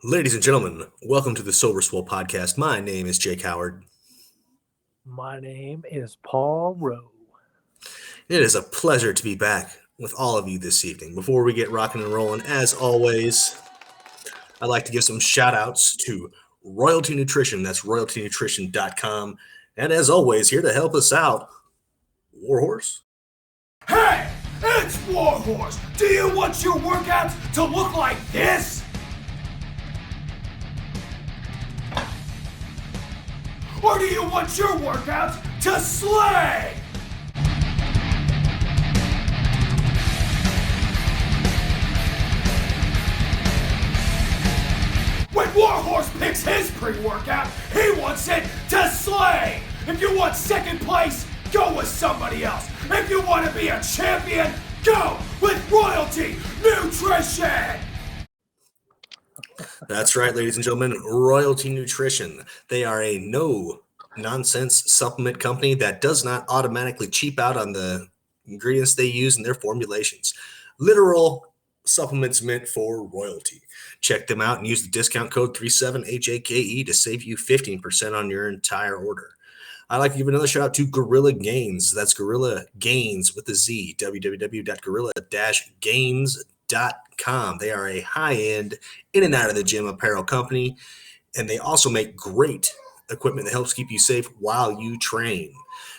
Ladies and gentlemen, welcome to the Sober Swole podcast. My name is Jake Howard. My name is Paul Rowe. It is a pleasure to be back with all of you this evening. Before we get rocking and rolling, as always, I'd like to give some shout outs to Royalty Nutrition. That's royaltynutrition.com. And as always, here to help us out, Warhorse. Hey, it's Warhorse. Do you want your workouts to look like this? Or do you want your workouts to slay? When Warhorse picks his pre-workout, he wants it to slay. If you want second place, go with somebody else. If you want to be a champion, go with Royalty Nutrition. That's right, ladies and gentlemen, Royalty Nutrition. They are a no-nonsense supplement company that does not automatically cheap out on the ingredients they use in their formulations. Literal supplements meant for royalty. Check them out and use the discount code 37HAKE to save you 15% on your entire order. I'd like to give another shout out to Gorilla Gains. That's Gorilla Gains with a Z, www.gorilla-gains.com. They are a high-end, in and out of the gym apparel company, and they also make great equipment that helps keep you safe while you train.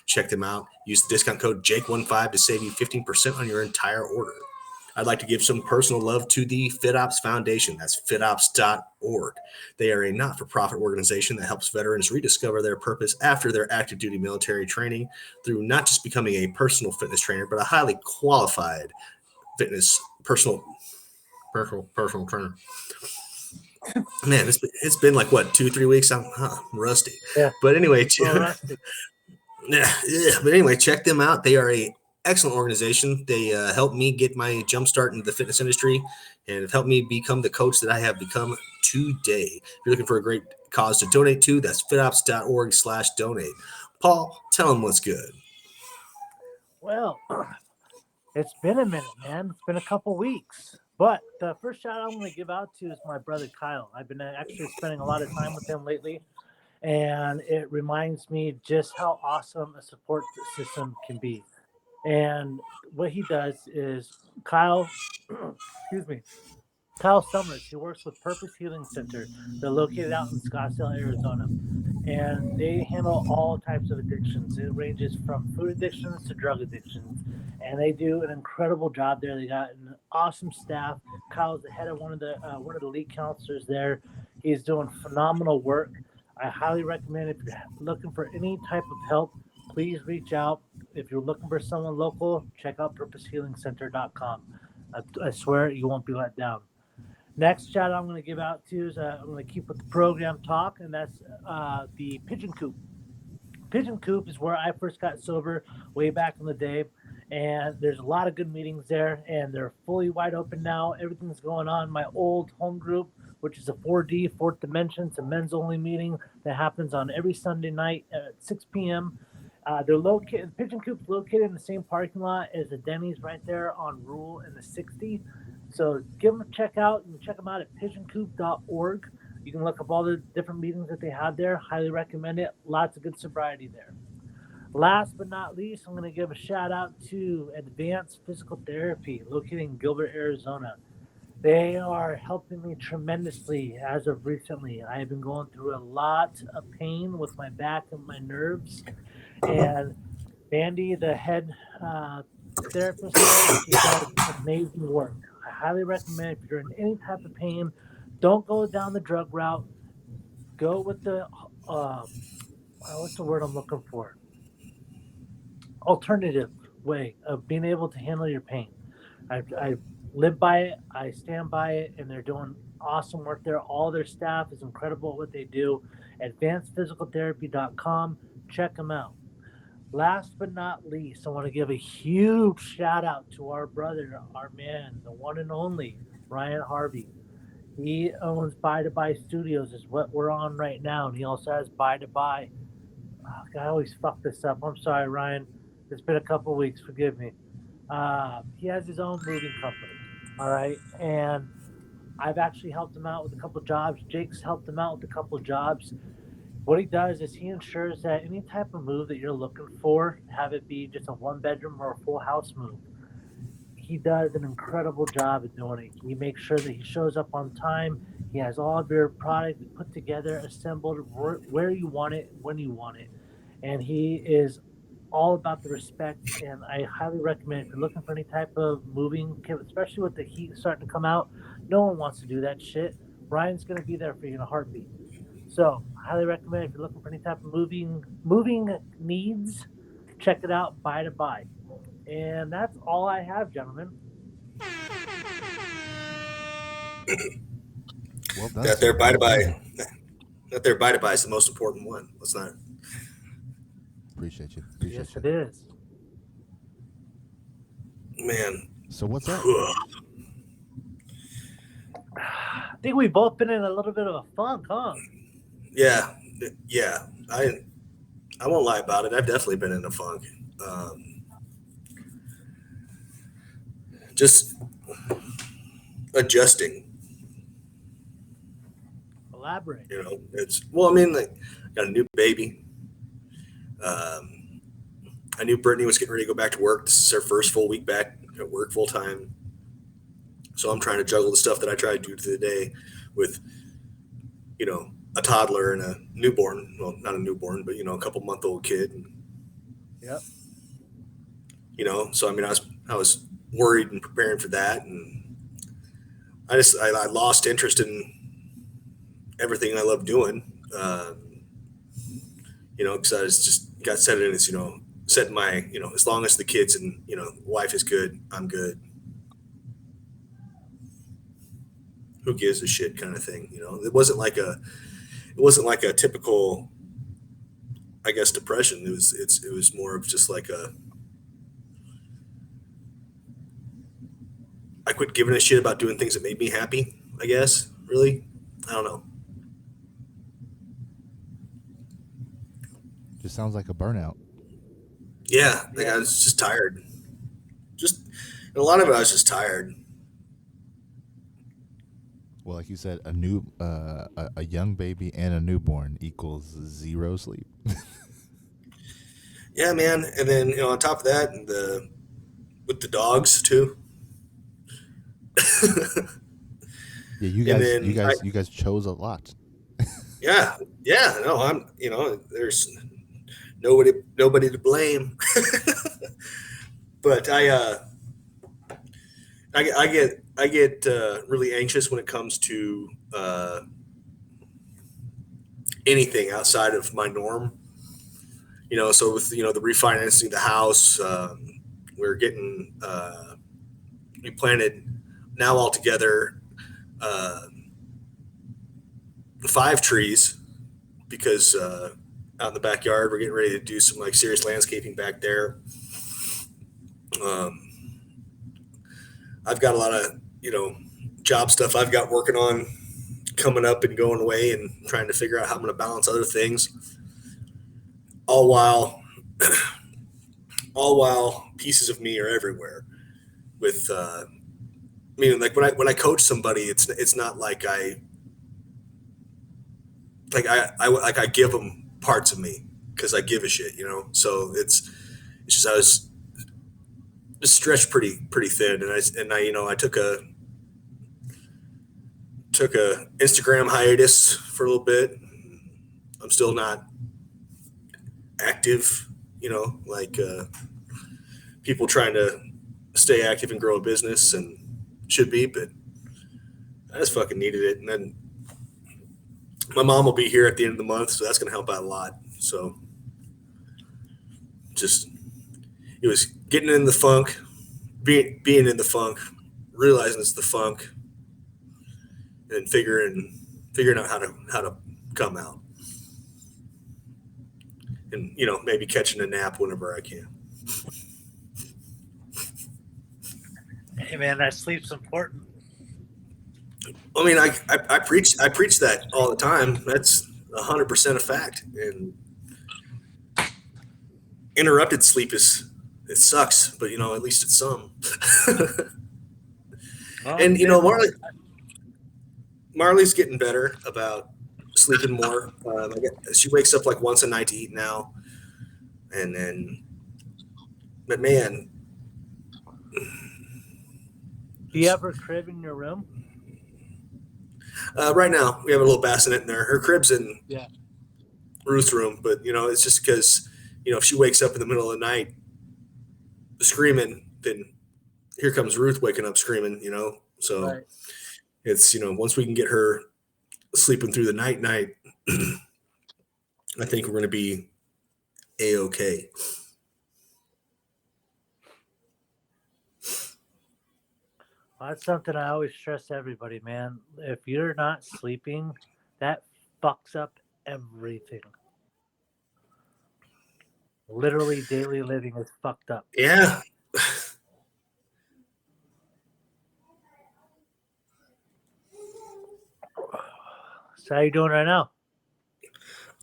Check them out. Use the discount code JAKE15 to save you 15% on your entire order. I'd like to give some personal love to the FitOps Foundation. That's fitops.org. They are a not-for-profit organization that helps veterans rediscover their purpose after their active duty military training through not just becoming a personal fitness trainer, but a highly qualified fitness personal trainer. Man, it's been like, what, 2-3 weeks? I'm rusty. Yeah. But anyway, rusty. But anyway, check them out. They are a excellent organization. They helped me get my jump start into the fitness industry and have helped me become the coach that I have become today. If you're looking for a great cause to donate to, that's fitops.org/donate. Paul, tell them what's good. Well, it's been a minute, man. It's been a couple weeks. But the first shout out I'm going to give out to is my brother Kyle. I've been actually spending a lot of time with him lately, and it reminds me just how awesome a support system can be. And what he does is Kyle Summers, he works with Purpose Healing Center. They're located out in Scottsdale, Arizona. And they handle all types of addictions. It ranges from food addictions to drug addictions. And they do an incredible job there. They got an awesome staff. Kyle's the head of one of the lead counselors there. He's doing phenomenal work. I highly recommend, if you're looking for any type of help, please reach out. If you're looking for someone local, check out purposehealingcenter.com. I swear you won't be let down. Next shout out I'm going to give out to is I'm going to keep with the program talk, and that's the Pigeon Coop. Pigeon Coop is where I first got sober way back in the day, and there's a lot of good meetings there, and they're fully wide open now. Everything's going on. My old home group, which is a 4D, Fourth Dimension, it's a men's-only meeting that happens on every Sunday night at 6 p.m. They're located. Pigeon Coop's located in the same parking lot as the Denny's right there on Rule and the 60. So give them a check out and check them out at pigeoncoop.org. You can look up all the different meetings that they have there. Highly recommend it. Lots of good sobriety there. Last but not least, I'm going to give a shout out to Advanced Physical Therapy located in Gilbert, Arizona. They are helping me tremendously as of recently. I have been going through a lot of pain with my back and my nerves. And Andy, the head therapist, he does amazing work. I highly recommend, if you're in any type of pain, don't go down the drug route. Go with the, what's the word I'm looking for? Alternative way of being able to handle your pain. I live by it. I stand by it, and they're doing awesome work there. All their staff is incredible at what they do. AdvancedPhysicalTherapy.com. Check them out. Last but not least, I want to give a huge shout out to our brother, our man, the one and only Ryan Harvey. He owns Buy to Buy Studios, is what we're on right now, and he also has Buy to Buy. Oh, I always fuck this up. I'm sorry, Ryan. It's been a couple weeks. Forgive me. He has his own moving company. All right, and I've actually helped him out with a couple of jobs. Jake's helped him out with a couple of jobs. What he does is he ensures that any type of move that you're looking for, have it be just a one bedroom or a full house move, he does an incredible job at doing it. He makes sure that he shows up on time. He has all of your product put together, assembled where you want it, when you want it. And he is all about the respect. And I highly recommend if you're looking for any type of moving, especially with the heat starting to come out, no one wants to do that shit. Ryan's going to be there for you in a heartbeat. So, I highly recommend if you're looking for any type of moving needs, check it out, buy to buy. And that's all I have, gentlemen. Well done, That sir. there by to Well buy. done. That there by to buy is the most important one. Let's not. Appreciate you. Appreciate Yes, you. it is. Man. So what's up? I think we've both been in a little bit of a funk, huh? Yeah. Yeah. I won't lie about it. I've definitely been in a funk. Just adjusting. Elaborate. You know, it's well. I mean, like, got a new baby. I knew Brittany was getting ready to go back to work. This is her first full week back at work full time. So I'm trying to juggle the stuff that I try to do today with, you know, a toddler and a newborn. Well, not a newborn, but a couple month old kid. And, Yep. So I mean, I was worried and preparing for that, and I lost interest in everything I love doing. Because I was just got set in as set my as long as the kids and wife is good, I'm good. Who gives a shit kind of thing. It wasn't like a typical, I guess, depression. It was more of just like I quit giving a shit about doing things that made me happy, I guess. Really, I don't know. Just sounds like a burnout. Yeah, like I was just tired. Just a lot of it, I was just tired. Well, like you said, a young baby and a newborn equals zero sleep. Yeah, man. And then on top of that, with the dogs too. Yeah, you And guys, then you guys chose a lot. Yeah, no, I'm. There's nobody to blame. But I get really anxious when it comes to anything outside of my norm. So with the refinancing the house, we're getting we planted now altogether 5 trees because out in the backyard we're getting ready to do some like serious landscaping back there. I've got a lot of job stuff I've got working on coming up and going away, and trying to figure out how I'm going to balance other things, all while pieces of me are everywhere. With like when I coach somebody, it's not like I give them parts of me because I give a shit, So it's just I was just stretched pretty thin, and I took a Instagram hiatus for a little bit. I'm still not active, like people trying to stay active and grow a business and should be, but I just fucking needed it. And then my mom will be here at the end of the month, so that's going to help out a lot. So just, it was getting in the funk, being in the funk, realizing it's the funk, and figuring out how to come out, and maybe catching a nap whenever I can. Hey man, that sleep's important. I mean, I preach that all the time. That's 100% a fact. And interrupted sleep it sucks, but at least it's some. Well, And Marley's getting better about sleeping more. She wakes up like once a night to eat now, and then, but man, Do you have her crib in your room? right now we have a little bassinet in there. Her crib's in Yeah. Ruth's room, but it's just because if she wakes up in the middle of the night screaming, then here comes Ruth waking up screaming. So Right. it's once we can get her sleeping through the night, I think we're going to be a-okay. Well, that's something I always stress to everybody, man. If you're not sleeping, that fucks up everything. Literally, daily living is fucked up. Yeah. So how you doing right now?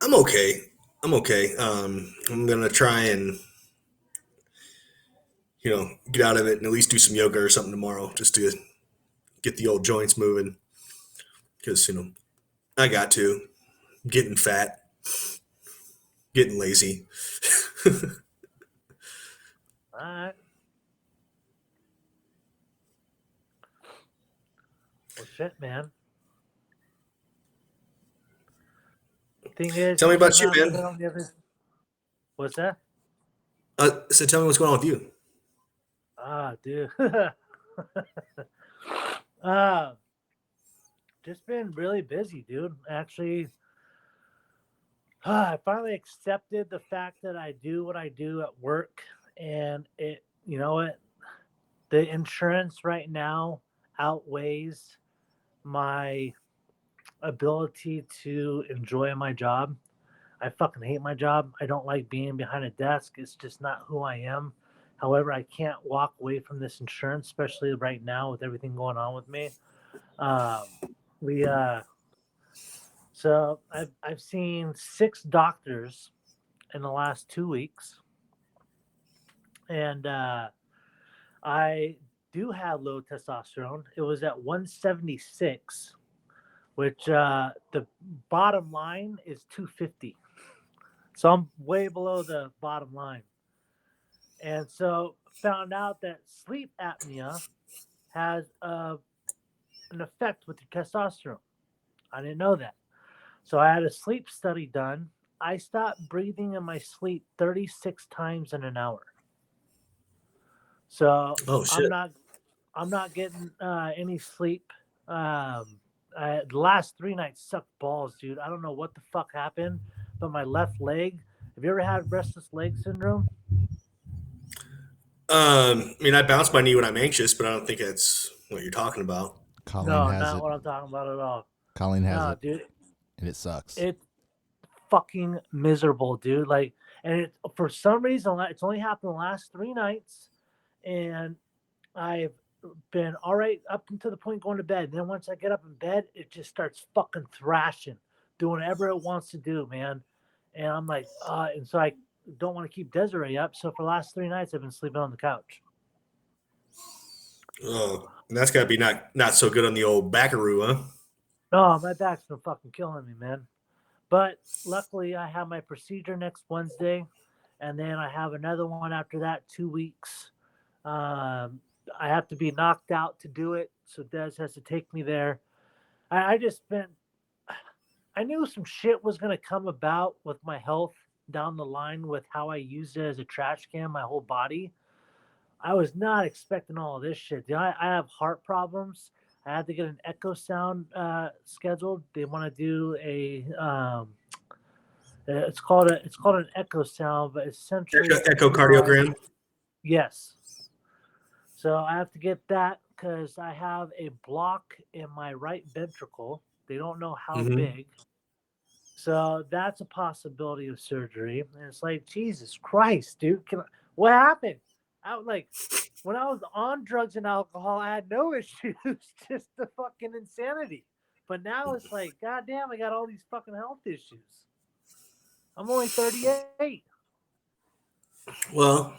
I'm okay. I'm gonna try and get out of it and at least do some yoga or something tomorrow, just to get the old joints moving. Because I got to. I'm getting fat, getting lazy. All right. Well, shit, man. Thing is, Tell me you're about you, not man. living on the other. What's that? So tell me what's going on with you. Dude. Just been really busy, dude. Actually, I finally accepted the fact that I do what I do at work, and you know what? The insurance right now outweighs my ability to enjoy my job. I fucking hate my job. I don't like being behind a desk. It's just not who I am. However, I can't walk away from this insurance, especially right now with everything going on with me. Um, we So I've seen 6 doctors in the last 2 weeks, and I do have low testosterone. It was at 176, which the bottom line is 250. So I'm way below the bottom line. And so found out that sleep apnea has an effect with your testosterone. I didn't know that. So I had a sleep study done. I stopped breathing in my sleep 36 times in an hour. So Oh I'm shit. not getting any sleep. The last 3 nights sucked balls, dude. I don't know what the fuck happened, but my left leg. Have you ever had restless leg syndrome? I mean, I bounce my knee when I'm anxious, but I don't think that's what you're talking about. Colleen No, has not it. what I'm talking about at all. Colleen has No, it, dude, and it sucks. it's fucking miserable, dude. Like, and for some reason, it's only happened the last 3 nights, and I've been all right up until the point going to bed. And then once I get up in bed, it just starts fucking thrashing, doing whatever it wants to do, man. And I'm like, and so I don't want to keep Desiree up. So for the last 3 nights, I've been sleeping on the couch. Oh, and that's got to be not so good on the old backaroo, huh? Oh, my back's been fucking killing me, man. But luckily, I have my procedure next Wednesday, and then I have another one after that, 2 weeks. I have to be knocked out to do it, so Des has to take me there. I just been, I knew some shit was going to come about with my health down the line with how I used it as a trash can, my whole body. I was not expecting all of this shit. Dude, I have heart problems. I had to get an echo sound scheduled. They want to do it's called an echo sound, but essentially it's an MRI. Echocardiogram. Yes. So I have to get that because I have a block in my right ventricle. They don't know how Mm-hmm. big. So that's a possibility of surgery. And it's like, Jesus Christ, dude. What happened? When I was on drugs and alcohol, I had no issues, just the fucking insanity. But now it's like, goddamn, I got all these fucking health issues. I'm only 38. Well,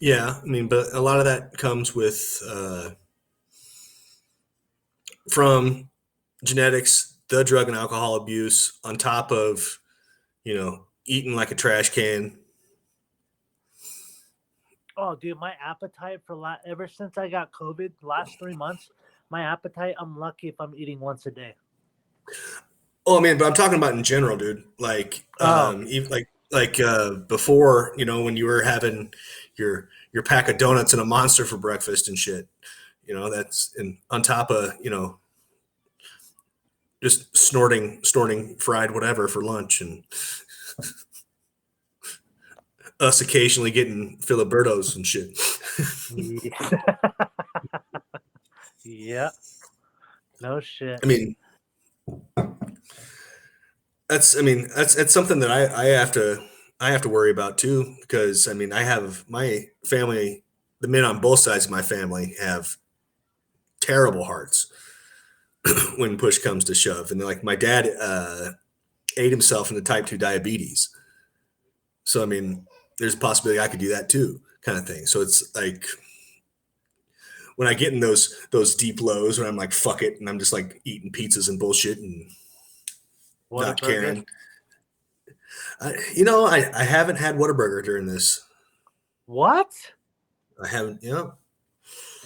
yeah, I mean, but a lot of that comes with from genetics, the drug and alcohol abuse, on top of, eating like a trash can. Oh, dude, my appetite ever since I got COVID, last 3 months, my appetite, I'm lucky if I'm eating once a day. Oh, man, but I'm talking about in general, dude. Like, Oh, even before, when you were having your pack of donuts and a Monster for breakfast and shit. That's and on top of, just snorting fried whatever for lunch, and us occasionally getting Filibertos and shit. yeah. Yeah, no shit. I mean, that's something that I have to worry about too, because I mean, I have my family, the men on both sides of my family have terrible hearts when push comes to shove. And like my dad ate himself into type 2 diabetes. So, I mean, there's a possibility I could do that too, kind of thing. So it's like when I get in those deep lows when I'm like, fuck it. And I'm just like eating pizzas and bullshit and not Whataburger. caring. I haven't had Whataburger during this. What? I haven't,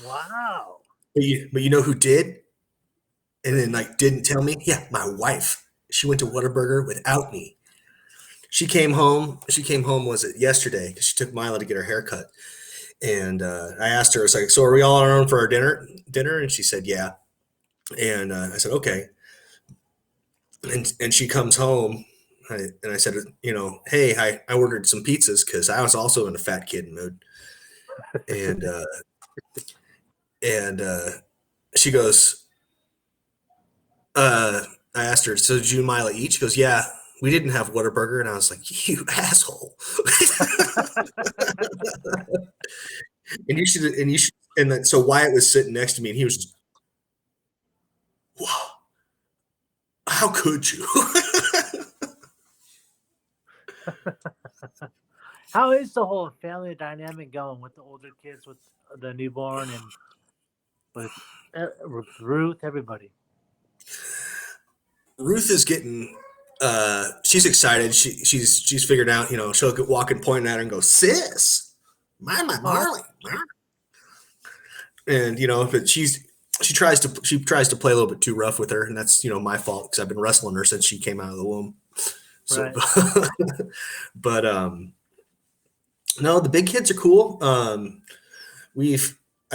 Wow. but you know who did? And then like didn't tell me? Yeah, my wife. She went to Whataburger without me. She came home. Was it yesterday? Because she took Mila to get her hair cut. And I asked her, I was like, so are we all on our own for our dinner? And she said, yeah. And I said, okay. And she comes home. And I said, hey, I ordered some pizzas because I was also in a fat kid mood. And she goes, I asked her, so did you and Mila eat? She goes, yeah, we didn't have Whataburger. And I was like, you asshole. And then, so Wyatt was sitting next to me and he was just, wow, how could you? How is the whole family dynamic going with the older kids, with the newborn, and with Ruth, everybody? Ruth is getting she's excited. She's figured out, she'll walk and point at her and go, sis, my Marley. And but she tries to play a little bit too rough with her, and that's my fault because I've been wrestling her since she came out of the womb. So Right. but no, the big kids are cool. I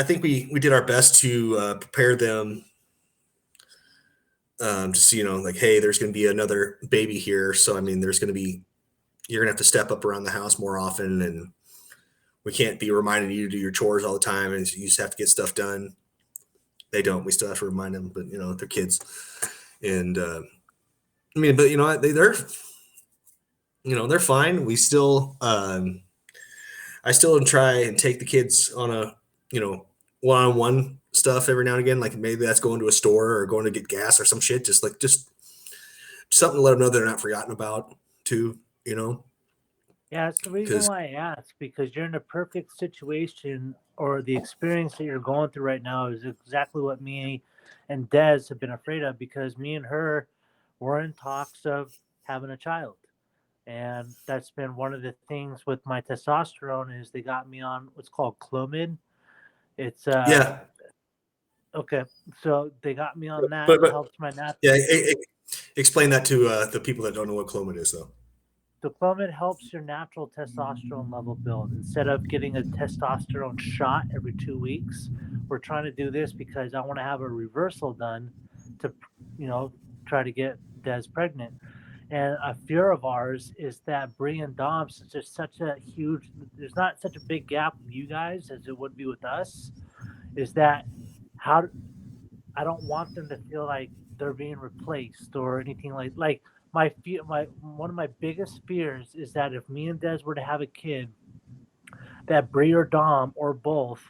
think we did our best to prepare them. Just like, hey, there's going to be another baby here, so I mean, you're going to have to step up around the house more often, and we can't be reminding you to do your chores all the time, and you just have to get stuff done. They don't. We still have to remind them, but they're kids, and I mean, but they're fine. We still, I still try and take the kids on a one-on-one stuff every now and again. Like maybe that's going to a store or going to get gas or some shit. Just something to let them know they're not forgotten about too. Yeah, it's the reason why I asked, because you're in a perfect situation, or the experience that you're going through right now is exactly what me and Des have been afraid of, because me and her were in talks of having a child. And that's been one of the things with my testosterone, is they got me on what's called Clomid. It's Yeah, okay. So they got me on that. but It helps my yeah, explain that to the people that don't know what Clomid is, though. The Clomid helps your natural testosterone level build. Instead of getting a testosterone shot every 2 weeks, we're trying to do this because I want to have a reversal done to, try to get Des pregnant. And a fear of ours is that Brie and Dom, since there's not such a big gap with you guys as it would be with us, is that how I don't want them to feel like they're being replaced or anything like one of my biggest fears is that if me and Des were to have a kid, that Brie or Dom or both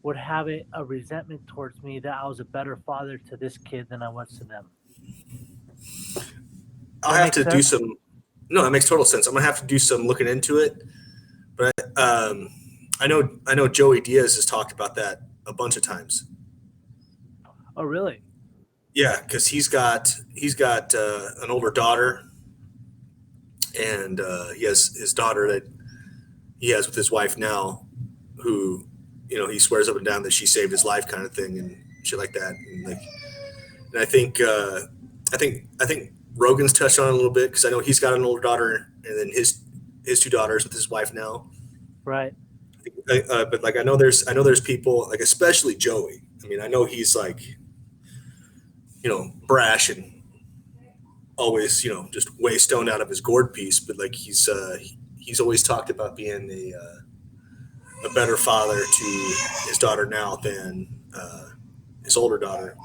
would have a resentment towards me that I was a better father to this kid than I was to them. I'll have to do some. No, that makes total sense. I'm gonna have to do some looking into it. But I know Joey Diaz has talked about that a bunch of times. Oh, really? Yeah, because he's got an older daughter, and he has his daughter that he has with his wife now, who he swears up and down that she saved his life, kind of thing, and shit like that. And I think I think Rogan's touched on it a little bit because I know he's got an older daughter, and then his two daughters with his wife now. Right. But like I know there's people like especially Joey. I mean I know he's like brash and always just way stoned out of his gourd piece, but like he's always talked about being a better father to his daughter now than his older daughter,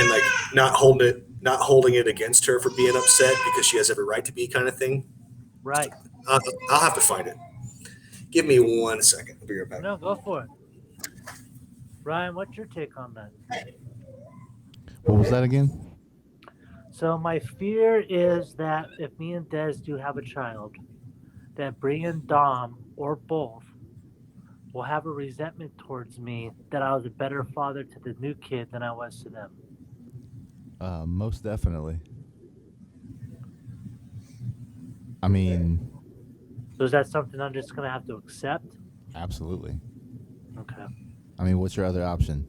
and like not holding it against her for being upset because she has every right to be, kind of thing. Right. I'll, I'll have to find it. Give me 1 second. I'll be right back. No, go for it. Ryan, what's your take on that? What was that again? So my fear is that if me and Des do have a child, that Bree and Dom, or both, will have a resentment towards me that I was a better father to the new kid than I was to them. Most definitely. I mean, So is that something I'm just going to have to accept? absolutely. Okay. I mean, what's your other option?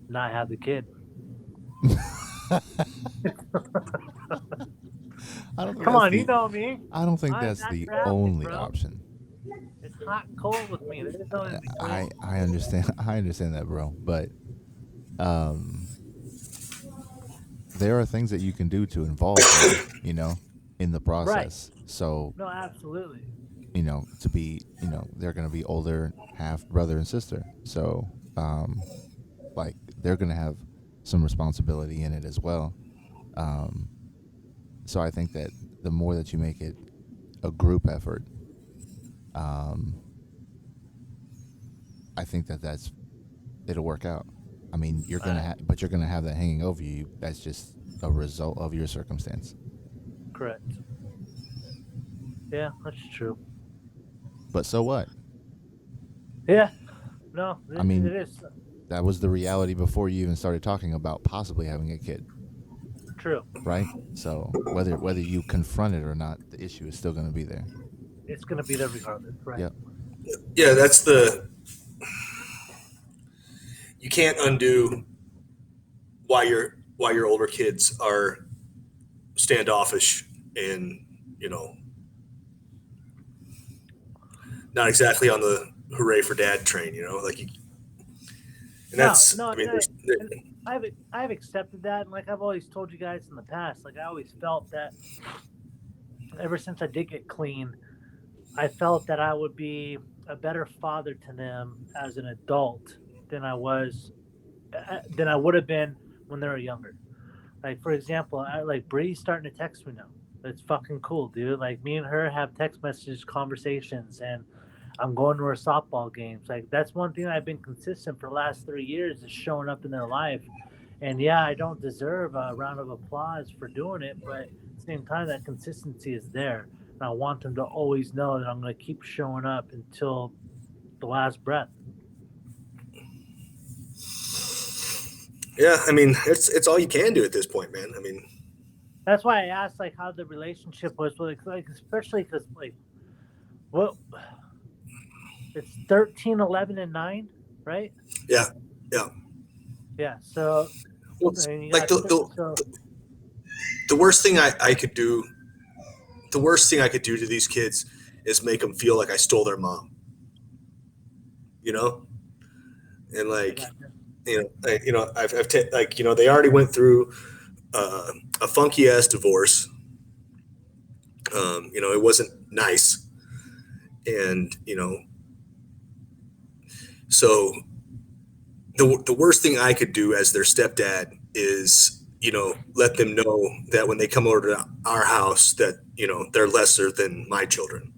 Not have the kid. I don't think Come that's on, you the- know me. I don't think I'm that's not the drafted, only bro. option. It's hot and cold with me. There's no in between. I understand. I understand that, bro. But um, there are things that you can do to involve them, in the process. So, No, absolutely. to be, they're going to be older, half brother and sister. So, like, they're going to have some responsibility in it as well. Um, so I think that the more that you make it a group effort, um, I think it'll work out. I mean, but you're gonna have that hanging over you. That's just a result of your circumstance. Correct. Yeah, that's true. But so what? Yeah. No, I mean, it is that was the reality before you even started talking about possibly having a kid, true. right? So whether you confront it or not, the issue is still going to be there. It's going to be there regardless, right? Yep. Yeah, you can't undo why your older kids are standoffish and not exactly on the hooray for dad train, like and that's No, I mean and I've accepted that, and like I've always told you guys in the past, like I always felt that ever since I did get clean, I felt that I would be a better father to them as an adult than than I would have been when they were younger. Like for example, like Bree's starting to text me now. It's fucking cool, dude. Like me and her have text message conversations, and I'm going to her softball games. Like that's one thing I've been consistent for the last 3 years is showing up in their life. And yeah, I don't deserve a round of applause for doing it, but at the same time, that consistency is there. And I want them to always know that I'm going to keep showing up until the last breath. yeah, I mean it's all you can do at this point, man. I mean That's why I asked like how the relationship was, like especially because like what it's 13, 11, and 9, right? yeah, yeah. Yeah. So Well, I mean, you like got the the worst thing I could do, the worst thing I could do to these kids is make them feel like I stole their mom, you know, and like they already went through a funky ass divorce. It wasn't nice, and so the worst thing I could do as their stepdad is let them know that when they come over to our house that they're lesser than my children.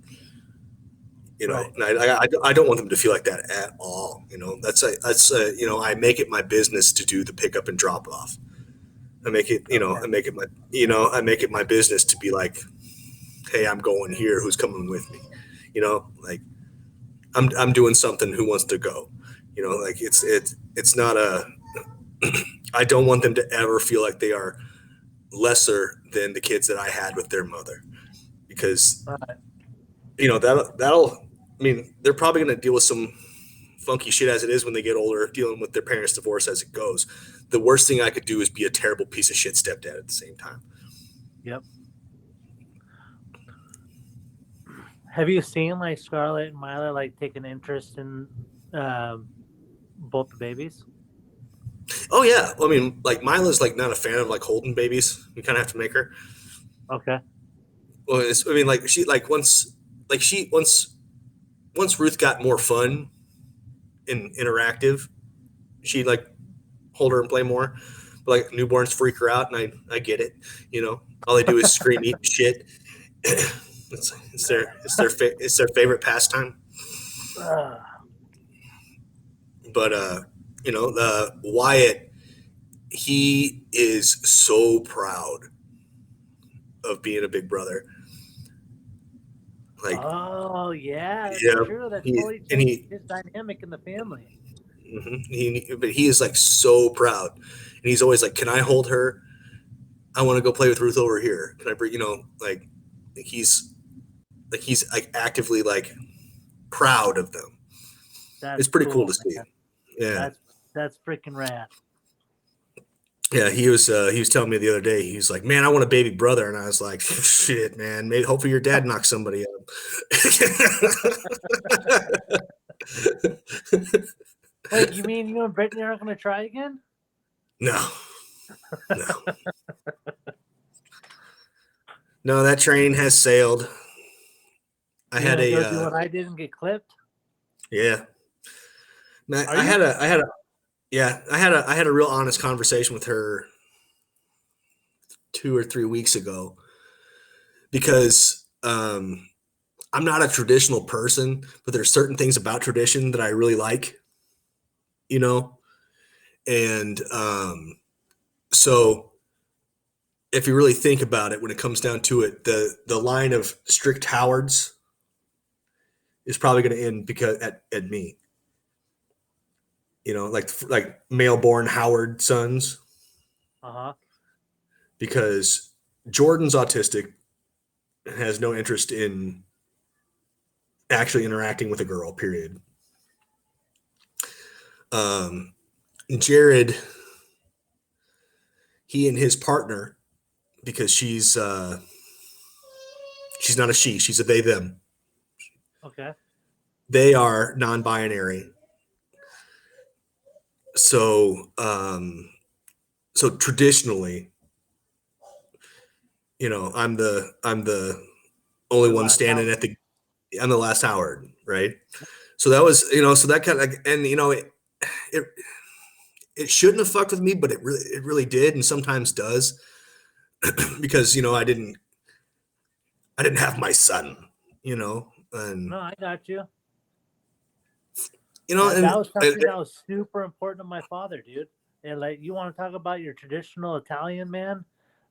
Right. And I don't want them to feel like that at all. I make it my business to do the pickup and drop off. I make it I make it my business to be like, hey, I'm going here. Who's coming with me? Like I'm doing something. Who wants to go? Like it's not a I don't want them to ever feel like they are lesser than the kids that I had with their mother, because Uh, that'll. I mean, they're probably going to deal with some funky shit as it is when they get older, dealing with their parents' divorce as it goes. The worst thing I could do is be a terrible piece of shit stepdad at the same time. yep. Have you seen like Scarlett and Mila like take an interest in both the babies? Oh yeah, I mean, like Mila's like not a fan of like holding babies. We kind of have to make her. Okay. Well, I mean, like she like once like she once Ruth got more fun and interactive, she like hold her and play more. But like newborns freak her out, and I get it. All they do is scream, eat shit. It's their favorite pastime. Uh, But the Wyatt, he is so proud of being a big brother. Like, oh yeah, that's yeah, true. That he totally and changed his dynamic in the family. but he is like so proud, and he's always like, "Can I hold her? I want to go play with Ruth over here. Can I bring he's he's like actively like proud of them. It's That's pretty cool cool, to see. man. Yeah, That's freaking rad. yeah. He was telling me the other day. He was like, "Man, I want a baby brother," and I was like, "Shit, man. Maybe hopefully your dad knocks somebody up." Wait, you mean you and Brittany aren't going to try again? No, no, no. That train has sailed. I You had gonna a go do what I did and get clipped? yeah. Man, Are you? I had a real honest conversation with her 2 or 3 weeks ago because I'm not a traditional person, but there's certain things about tradition that I really like, you know, and so if you really think about it, when it comes down to it, the line of strict Howards is probably going to end because at me, like male born Howard sons, Uh huh. because Jordan's autistic and has no interest in actually interacting with a girl. Period. Um, Jared, he and his partner, because she's not a she, she's a they them. Okay. They are non-binary. So so traditionally, I'm the only The one last standing hour. at the I'm the last Howard, right? So that was, so that kind of like, and it it shouldn't have fucked with me, but it really did, and sometimes does, because I didn't have my son, and No, I got you. and That was something that was super important to my father, dude. And like, you want to talk about your traditional Italian man?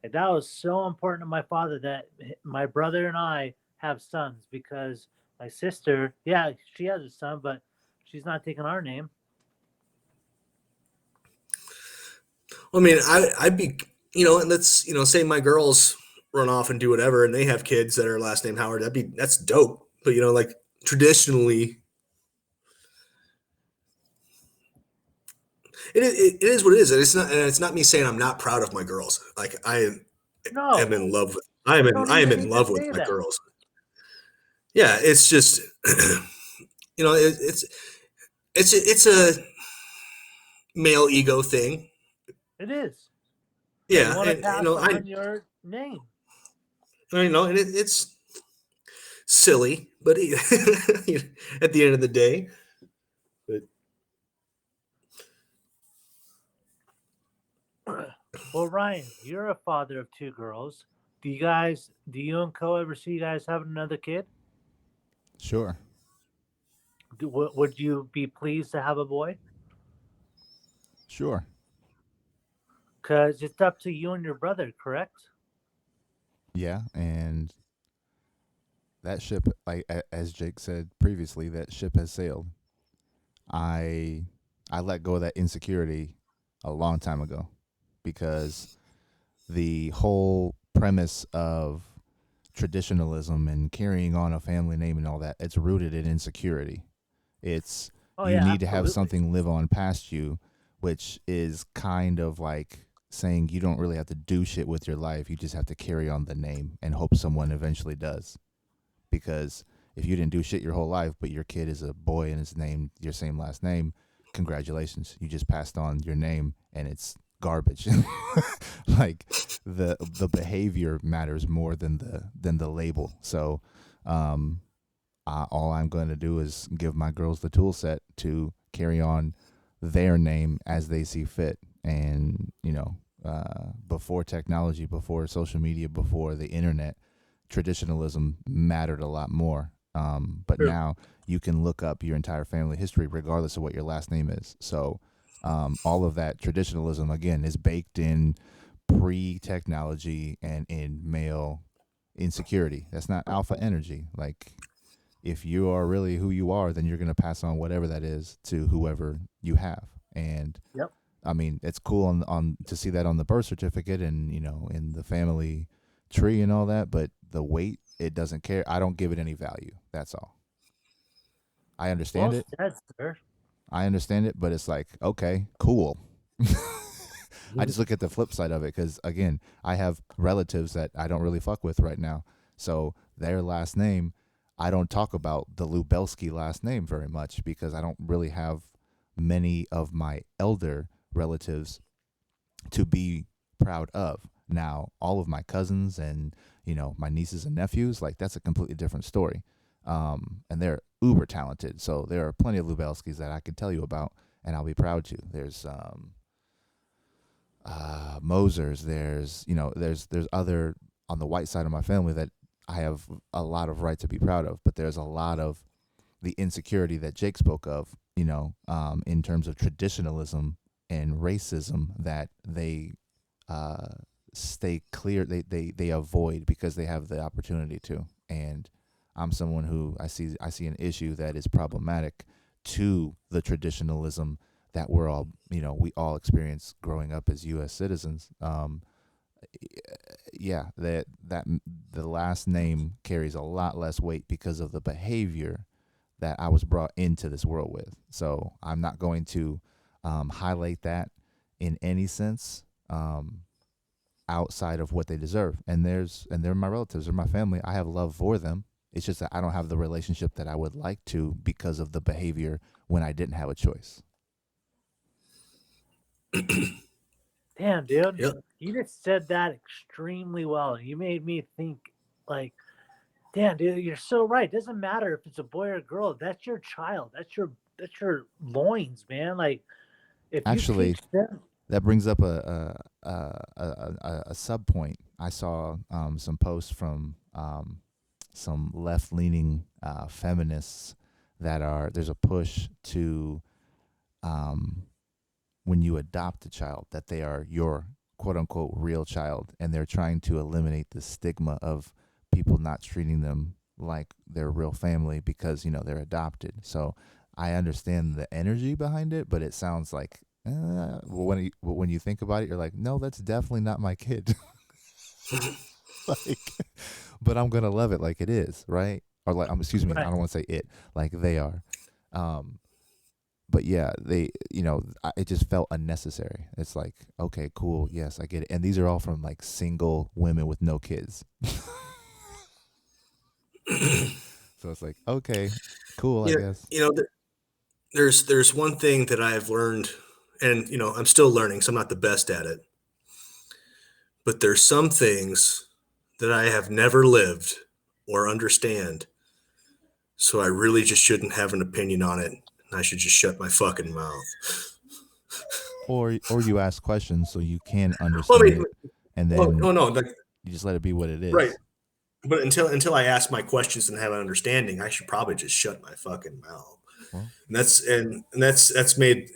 Like, that was so important to my father that my brother and I have sons, because my sister, yeah, she has a son, but she's not taking our name. I mean, I'd be, and let's, say my girls run off and do whatever, and they have kids that are last name Howard. That's dope. But like traditionally, it is what it is, and it's not me saying I'm not proud of my girls. Like I am No, in love with, you don't I am even in need to love with say my that. girls. Yeah, it's just, it's a male ego thing. It is. You Yeah, want to and pass on your name. and it's silly, but at the end of the day, but Well, Ryan, you're a father of two girls. Do you and Co ever see you guys having another kid? Sure. Would you be pleased to have a boy? Sure. Because it's up to you and your brother, correct? Yeah, and that ship, like as Jake said previously, that ship has sailed. I I let go of that insecurity a long time ago, because the whole premise of traditionalism and carrying on a family name and all that, it's rooted in insecurity. It's Oh you yeah, need to have absolutely. something live on past you, which is kind of like saying you don't really have to do shit with your life. You just have to carry on the name and hope someone eventually does. Because if you didn't do shit your whole life, but your kid is a boy and is named your same last name, congratulations. You just passed on your name and it's garbage. Like the behavior matters more than the label. So um all I'm going to do is give my girls the tool set to carry on their name as they see fit. And, before technology, before social media, before the internet, traditionalism mattered a lot more. But True. now you can look up your entire family history regardless of what your last name is. So all of that traditionalism, again, is baked in pre technology and in male insecurity. That's not alpha energy. Like, if you are really who you are, then you're going to pass on whatever that is to whoever you have. And Yep. I mean, it's cool on to see that on the birth certificate and in the family tree and all that. But the weight, it doesn't care. I don't give it any value. That's all. I understand Well it. said, sir. I understand it, but it's like, okay, cool. I just look at the flip side of it because, again, I have relatives that I don't really fuck with right now. So their last name, I don't talk about the Lubelski last name very much because I don't really have many of my elder relatives to be proud of. Now, all of my cousins and, my nieces and nephews, like, that's a completely different story. And they're uber talented. So there are plenty of Lubelskis that I could tell you about and I'll be proud to. There's Mosers. There's other on the white side of my family that I have a lot of right to be proud of. But there's a lot of the insecurity that Jake spoke of, in terms of traditionalism and racism that they uh, stay clear. They avoid because they have the opportunity to. And I'm someone who I see an issue that is problematic to the traditionalism that we all experience growing up as U.S. citizens. Yeah, that the last name carries a lot less weight because of the behavior that I was brought into this world with. So I'm not going to highlight that in any sense outside of what they deserve. And they're my relatives, they're my family. I have love for them. It's just that I don't have the relationship that I would like to because of the behavior when I didn't have a choice. Damn, dude. Yep. You just said that extremely well. You made me think, like, damn, dude, you're so right. Doesn't matter if it's a boy or a girl. That's your child. That's your loins, man. Like, if you Actually, teach them, that brings up a sub point. I saw some posts from some left leaning feminists that there's a push to um, when you adopt a child that they are your quote unquote real child, and they're trying to eliminate the stigma of people not treating them like their real family because they're adopted. So I understand the energy behind it, but it sounds like when you think about it, you're like, no, that's definitely not my kid. Like, but I'm gonna love it like it is, right? Or like, excuse me, I right? don't want to say it, like they are. Um, but yeah, it just felt unnecessary. It's like, okay, cool, yes, I get it. And these are all from like single women with no kids. So it's like, okay, cool, I Yeah, guess. there's one thing that I've learned, and I'm still learning, so I'm not the best at it. But there's some things that I have never lived or understand, so I really just shouldn't have an opinion on it. I should just shut my fucking mouth. Or you ask questions so you can Well, I understand mean, it, and well, then oh no, like, you just let it be what it right. is. But until I ask my questions and have an understanding, I should probably just shut my fucking mouth. Well, And that's it's made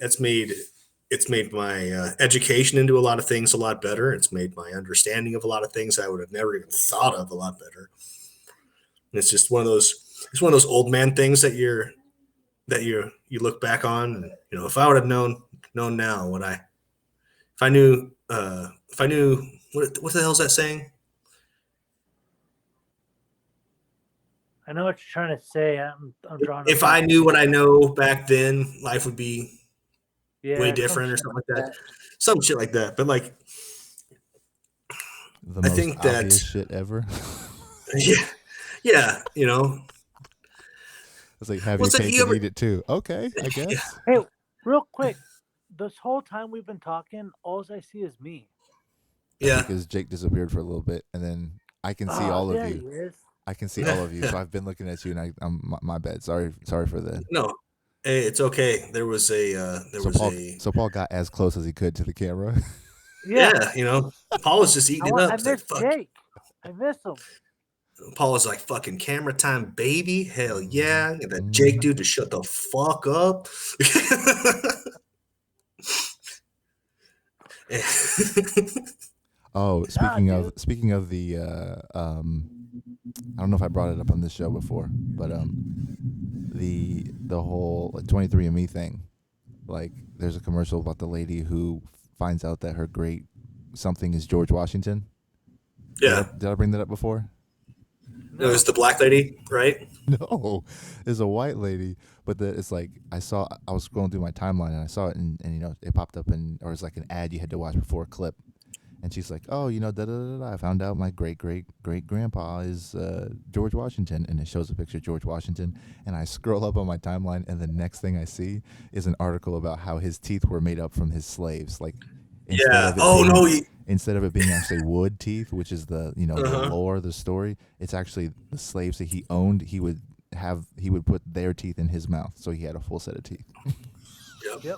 my education into a lot of things a lot better. It's made my understanding of a lot of things I would have never even thought of a lot better. And it's just one of those old man things that you look back on, and if I would have known now, would I if I knew, what the hell's that saying? I know what you're trying to say. I'm drawing a If blank. I knew what I know back then, life would be way Yeah, some different or shit something like like that. that. Some shit like that. But like, The I most think that, obvious shit ever. yeah, yeah, you know, It's like, have well, your it's like cake you and ever, eat it too. Okay, I yeah, guess. Hey, real quick, this whole time we've been talking, all I see is me. That's yeah, because Jake disappeared for a little bit, and then I can see Oh, all of there he you. is. I can see all of you. So I've been looking at you, and I'm my bad. Sorry for that. no, hey, it's okay. So Paul got as close as he could to the camera. Yeah, Yeah, you know, Paul was just eating it up. I It's like, miss fuck. Jake. I miss him. Paul was like, fucking camera time, baby. Hell Mhm, yeah. Get that Jake mhm. dude to shut the fuck up. Oh, Nah, dude. speaking of the I don't know if I brought it up on this show before, but the whole like 23andMe thing. Like, there's a commercial about the lady who finds out that her great something is George Washington. Yeah, Did I bring that up before? it was No. the black lady, right? No, it's a white lady, but it's like I was scrolling through my timeline and I saw it, and it popped up, or it's like an ad you had to watch before a clip, and she's like, oh, da da da da. I found out my great great great grandpa is George Washington, and it shows a picture of George Washington, and I scroll up on my timeline, and the next thing I see is an article about how his teeth were made up from his slaves, like instead Yeah. of it Oh being no. actually wood teeth, which is the the Uh-huh. lore, the story. It's actually the slaves that he owned. He would put their teeth in his mouth, so he had a full set of teeth. Yep. Yep.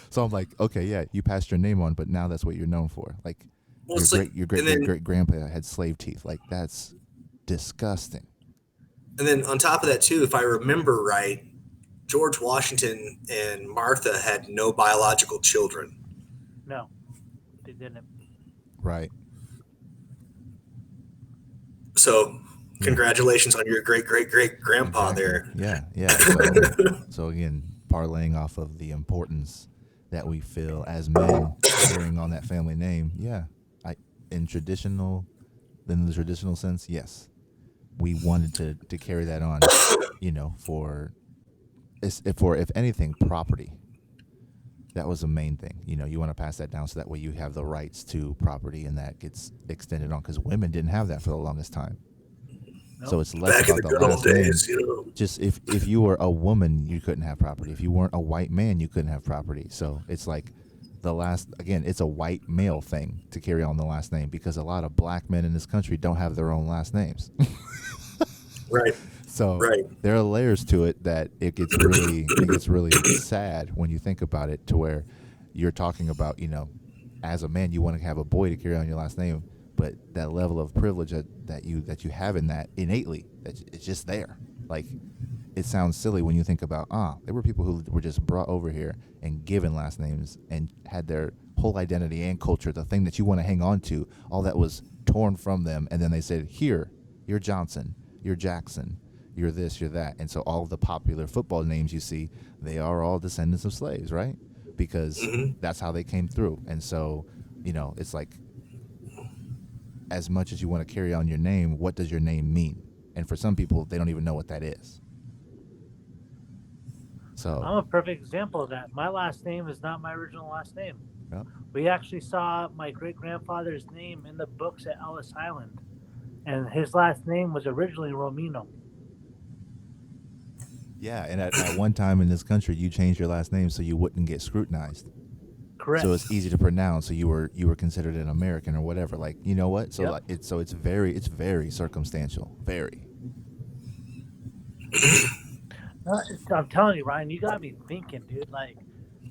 So I'm like, okay, yeah, you passed your name on, but now that's what you're known for. Like, Well, it's like, your great and great then great grandpa had slave teeth. Like, that's disgusting. on top of that too, if I remember right, George Washington and Martha had no biological children. No, they didn't. Right. So, Yeah. congratulations on your great great great grandpa Exactly. there. Yeah. Yeah. So again, parlaying off of the importance that we feel as men carrying on that family name. Yeah. I in traditional in the traditional sense, yes, we wanted to carry that on. For if anything, property. That was the main thing. You want to pass that down so that way you have the rights to property, and that gets extended on, because women didn't have that for the longest time. So Nope. it's less Back in about the the good old last name. days, you know. Just if you were a woman, you couldn't have property. If you weren't a white man, you couldn't have property. So it's like the last again, it's a white male thing to carry on the last name, because a lot of black men in this country don't have their own last names. Right. So Right. there are layers to it that it gets really sad when you think about it, to where you're talking about, as a man you want to have a boy to carry on your last name, but that level of privilege that you have in that innately, that it's just there. Like, it sounds silly when you think about, there were people who were just brought over here and given last names and had their whole identity and culture, the thing that you want to hang on to, all that was torn from them, and then they said, here, you're Johnson, you're Jackson, you're this, you're that. And so all of the popular football names you see, they are all descendants of slaves, right? Because Hmm. that's how they came through. And so, it's like, as much as you want to carry on your name, what does your name mean? And for some people, they don't even know what that is. So, I'm a perfect example of that. My last name is not my original last name. yep. We actually saw my great grandfather's name in the books at Ellis Island, and his last name was originally Romino. Yeah, and at one time in this country, you changed your last name so you wouldn't get scrutinized. Correct. So it's easy to pronounce. So you were considered an American or whatever. Like, you know what? So Yep. like it's very circumstantial. Very. I'm telling you, Ryan, you got me thinking, dude. Like,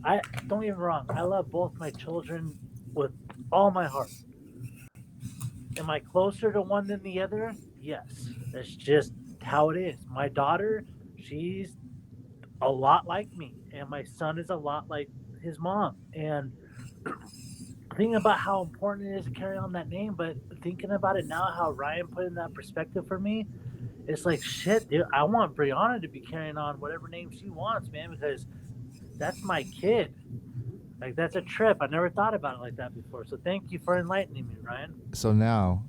I don't get me wrong. I love both my children with all my heart. Am I closer to one than the other? Yes. That's just how it is. My daughter, she's a lot like me, and my son is a lot like his mom. And thinking about how important it is to carry on that name, but thinking about it now, how Ryan put in that perspective for me, it's like, shit, dude. I want Brianna to be carrying on whatever name she wants, man, because that's my kid. Like that's a trip. I never thought about it like that before. So thank you for enlightening me, Ryan. So now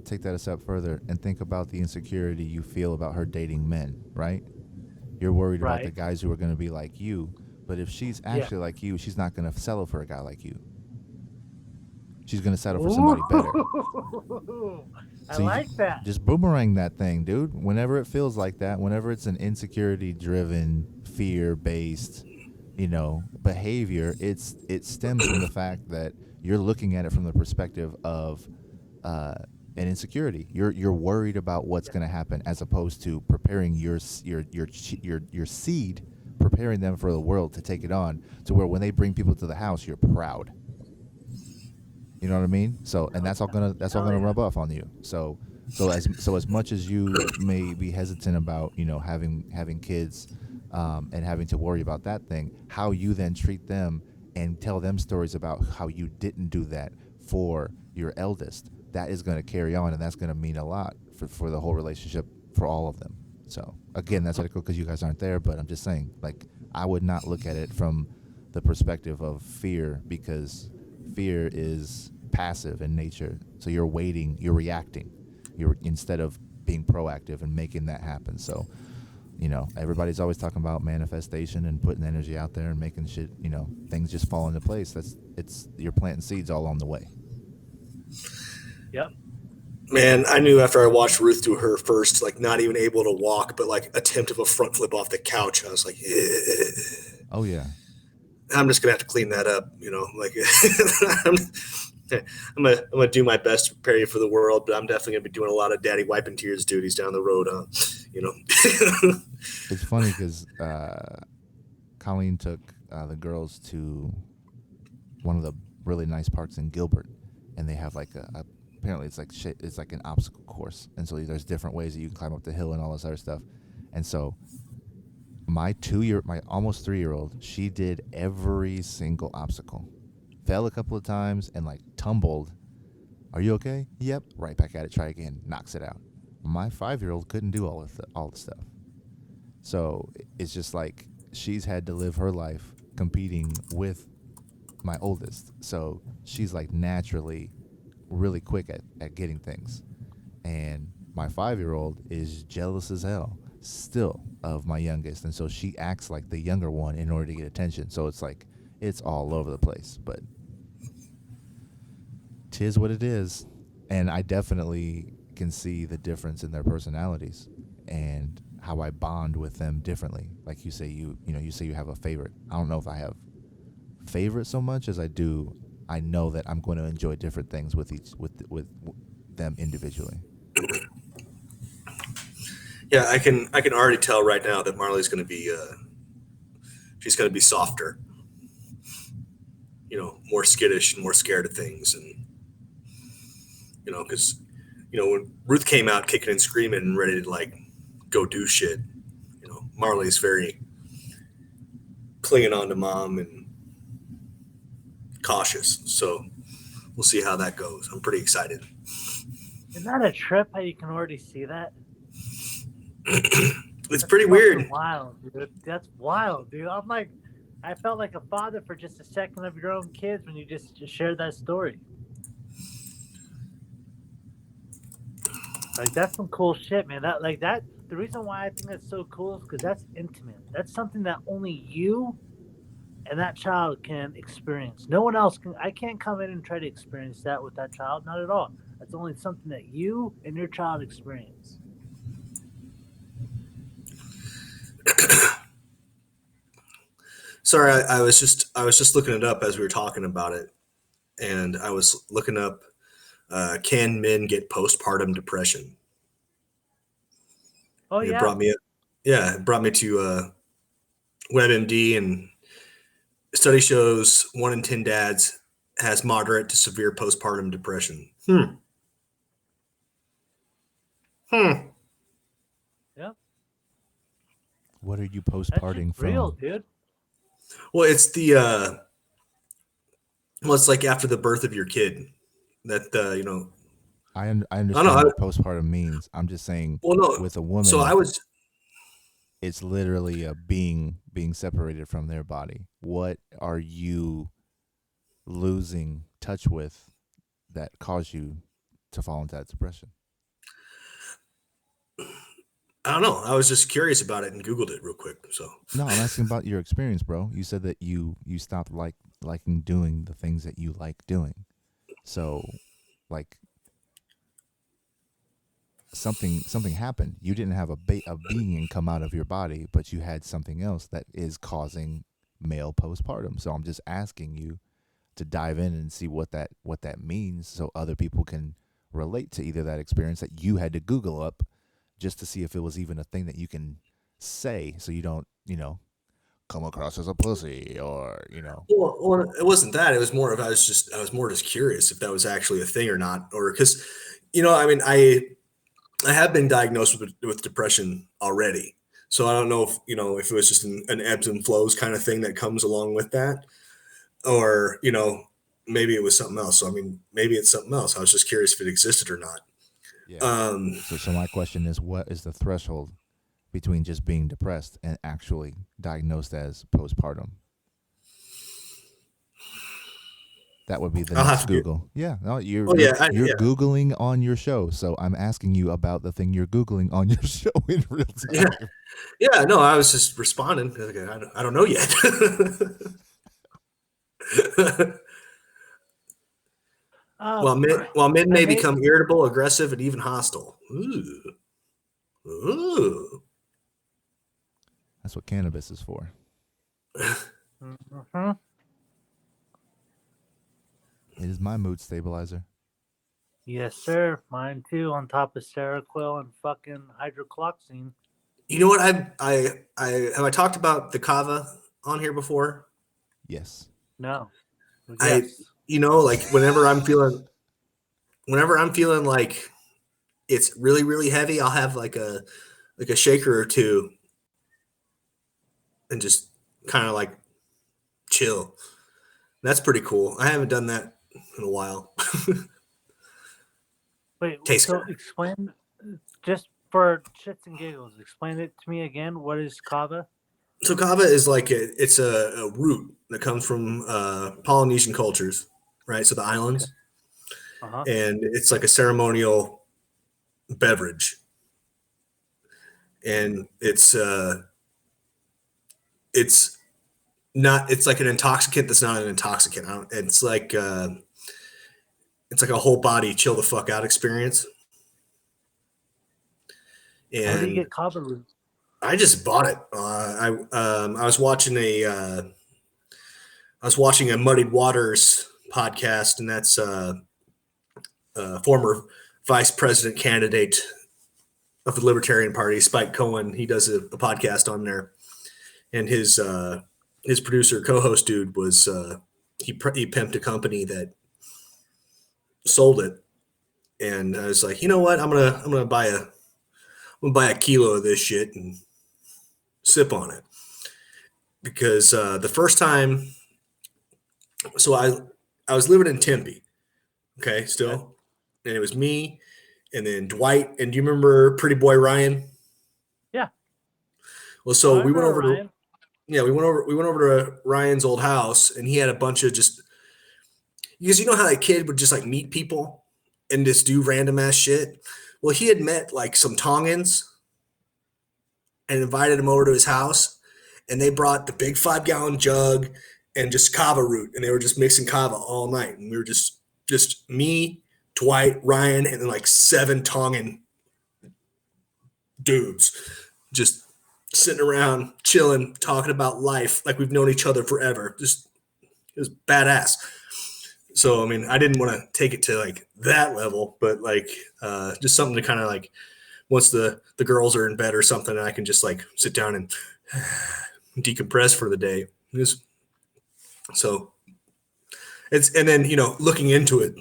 take that a step further and think about the insecurity you feel about her dating men, right? You're worried about the Right? guys who are going to be like you, but if she's Yeah. actually like you, she's not going to settle for a guy like you. She's going to settle for somebody better. Ooh, I So you like that. just boomerang that thing, dude. Whenever it feels like that, whenever it's an insecurity driven, fear based, behavior, it stems from the fact that you're looking at it from the perspective of an insecurity. You're worried about what's Yeah. going to happen, as opposed to preparing your seed, preparing them for the world to take it on, to where when they bring people to the house, you're proud. You know what I mean? So, and Hell that's all yeah. gonna Hell yeah. rub off on you. So as much as you may be hesitant about having kids, and having to worry about that thing, how you then treat them and tell them stories about how you didn't do that for your eldest, that is going to carry on, and that's going to mean a lot for the whole relationship, for all of them. So again, that's critical because you guys aren't there, but I'm just saying, like, I would not look at it from the perspective of fear, because fear is passive in nature. So you're waiting, you're reacting, you're instead of being proactive and making that happen. So, everybody's always talking about manifestation and putting energy out there and making shit, things just fall into place. It's you're planting seeds all on the way. Yep. Man, I knew after I watched Ruth do her first, like not even able to walk, but like attempt of a front flip off the couch. I was like, Oh yeah. I'm just gonna have to clean that up, Like I'm, I'm gonna do my best to prepare you for the world, but I'm definitely gonna be doing a lot of daddy wiping tears duties down the road, huh? You know. It's funny because Colleen took the girls to one of the really nice parks in Gilbert, and they have like apparently it's like shit. It's like an obstacle course, and so there's different ways that you can climb up the hill and all this other stuff. And so my almost 3-year-old, she did every single obstacle, fell a couple of times and like tumbled. Are you okay? Yep. Right back at it. Try again. Knocks it out. My 5-year-old couldn't do all the stuff. So it's just like she's had to live her life competing with my oldest. So she's like naturally really quick at getting things. And my 5-year-old is jealous as hell still of my youngest. And so she acts like the younger one in order to get attention. So it's like it's all over the place. But 'tis what it is. And I definitely can see the difference in their personalities and how I bond with them differently. Like you say, you say you have a favorite. I don't know if I have favorite so much as I do. I know that I'm going to enjoy different things with them individually. Yeah, I can already tell right now that Marley's going to be she's going to be softer, more skittish and more scared of things, and because when Ruth came out kicking and screaming and ready to like go do shit, Marley's very clinging on to mom and cautious. So we'll see how that goes. I'm pretty excited. Isn't that a trip how you can already see that? It's That's pretty fucking weird. wild, dude. That's wild, dude. I'm like, I felt like a father for just a second of your own kids when you just shared that story. Like that's some cool shit, man. That. The reason why I think that's so cool is because that's intimate. That's something that only you and that child can experience. No one else can. I can't come in and try to experience that with that child. Not at all. That's only something that you and your child experience. Sorry, I was just looking it up as we were talking about it, and I was looking up can men get postpartum depression? Oh And it yeah. brought me it brought me to WebMD, and study shows 1 in 10 dads has moderate to severe postpartum depression. Hmm. Yeah. What are you That shit's postparting real, from? dude. Well, it's like after the birth of your kid that I I don't know. understand what postpartum means. I'm just saying, Well, no. with a So I woman, was it's literally a being separated from their body. What are you losing touch with that caused you to fall into that depression? I don't know. I was just curious about it and Googled it real quick. So No, I'm asking about your experience, bro. You said that you stopped liking doing the things that you like doing. So, like, something happened. You didn't have a being come out of your body, but you had something else that is causing male postpartum. So I'm just asking you to dive in and see what that means, so other people can relate to either that experience that you had to Google up just to see if it was even a thing that you can say, so you don't come across as a pussy or well, it wasn't that. It was more of I was more just curious if that was actually a thing or not, or because I mean, I have been diagnosed with depression already, so I don't know if if it was just an ebbs and flows kind of thing that comes along with that, or maybe it was something else. So I mean, maybe it's something else. I was just curious if it existed or not. Yeah. Um, So my question is, what is the threshold between just being depressed and actually diagnosed as postpartum? That would be the I'll have next to do. Google. Yeah, no, you're Oh you're yeah, you're googling on your show, so I'm asking you about the thing you're googling on your show in real yeah, time. yeah. No, I was just responding. Okay, I don't know yet. Um, While men I may may. become irritable, aggressive, and even hostile. Ooh, ooh. That's what cannabis is for. Mhm. It is my mood stabilizer. Yes, sir. Mine too. On top of Seroquel and fucking hydrocloxine. You know what? I have I talked about the kava on here before. Yes. No. I Yes. like whenever I'm feeling like it's really really heavy, I'll have like a shaker or two and just kind of like chill. That's pretty cool. I haven't done that in a while. Wait. Tastes So good. explain, just for shits and giggles. Explain it to me again. What is kava? So kava is like it's a root that comes from Polynesian cultures, right? So the Okay. islands, Uh huh. and it's like a ceremonial beverage, and it's not it's like an intoxicant that's not an intoxicant. It's like a whole body chill the fuck out experience. Where do you And get kava root? I just bought it. I was watching a Muddied Waters podcast, and that's former vice president candidate of the Libertarian Party, Spike Cohen. He does a podcast on there, and his producer co-host dude was he pimped a company that sold it, and I was like, you know what, I'm gonna buy a kilo of this shit and sip on it because the first time, so I was living in Tempe, okay, Okay. still, and it was me, and then Dwight, and do you remember Pretty Boy Ryan? Yeah. Well, Oh, so I remember Ryan. we went over to Ryan's old house, and he had a bunch of just because you know how a kid would just like meet people and just do random ass shit. Well, he had met like some Tongans and invited him over to his house, and they brought the big 5 gallon jug and just kava root, and they were just mixing kava all night, and we were just me, Dwight, Ryan, and then like 7 Tongan dudes just sitting around chilling, talking about life like we've known each other forever. Just it was badass. So I mean, I didn't want to take it to like that level, but like just something to kind of like once the girls are in bed or something, I can just like sit down and decompress for the day. So it's and then looking into it,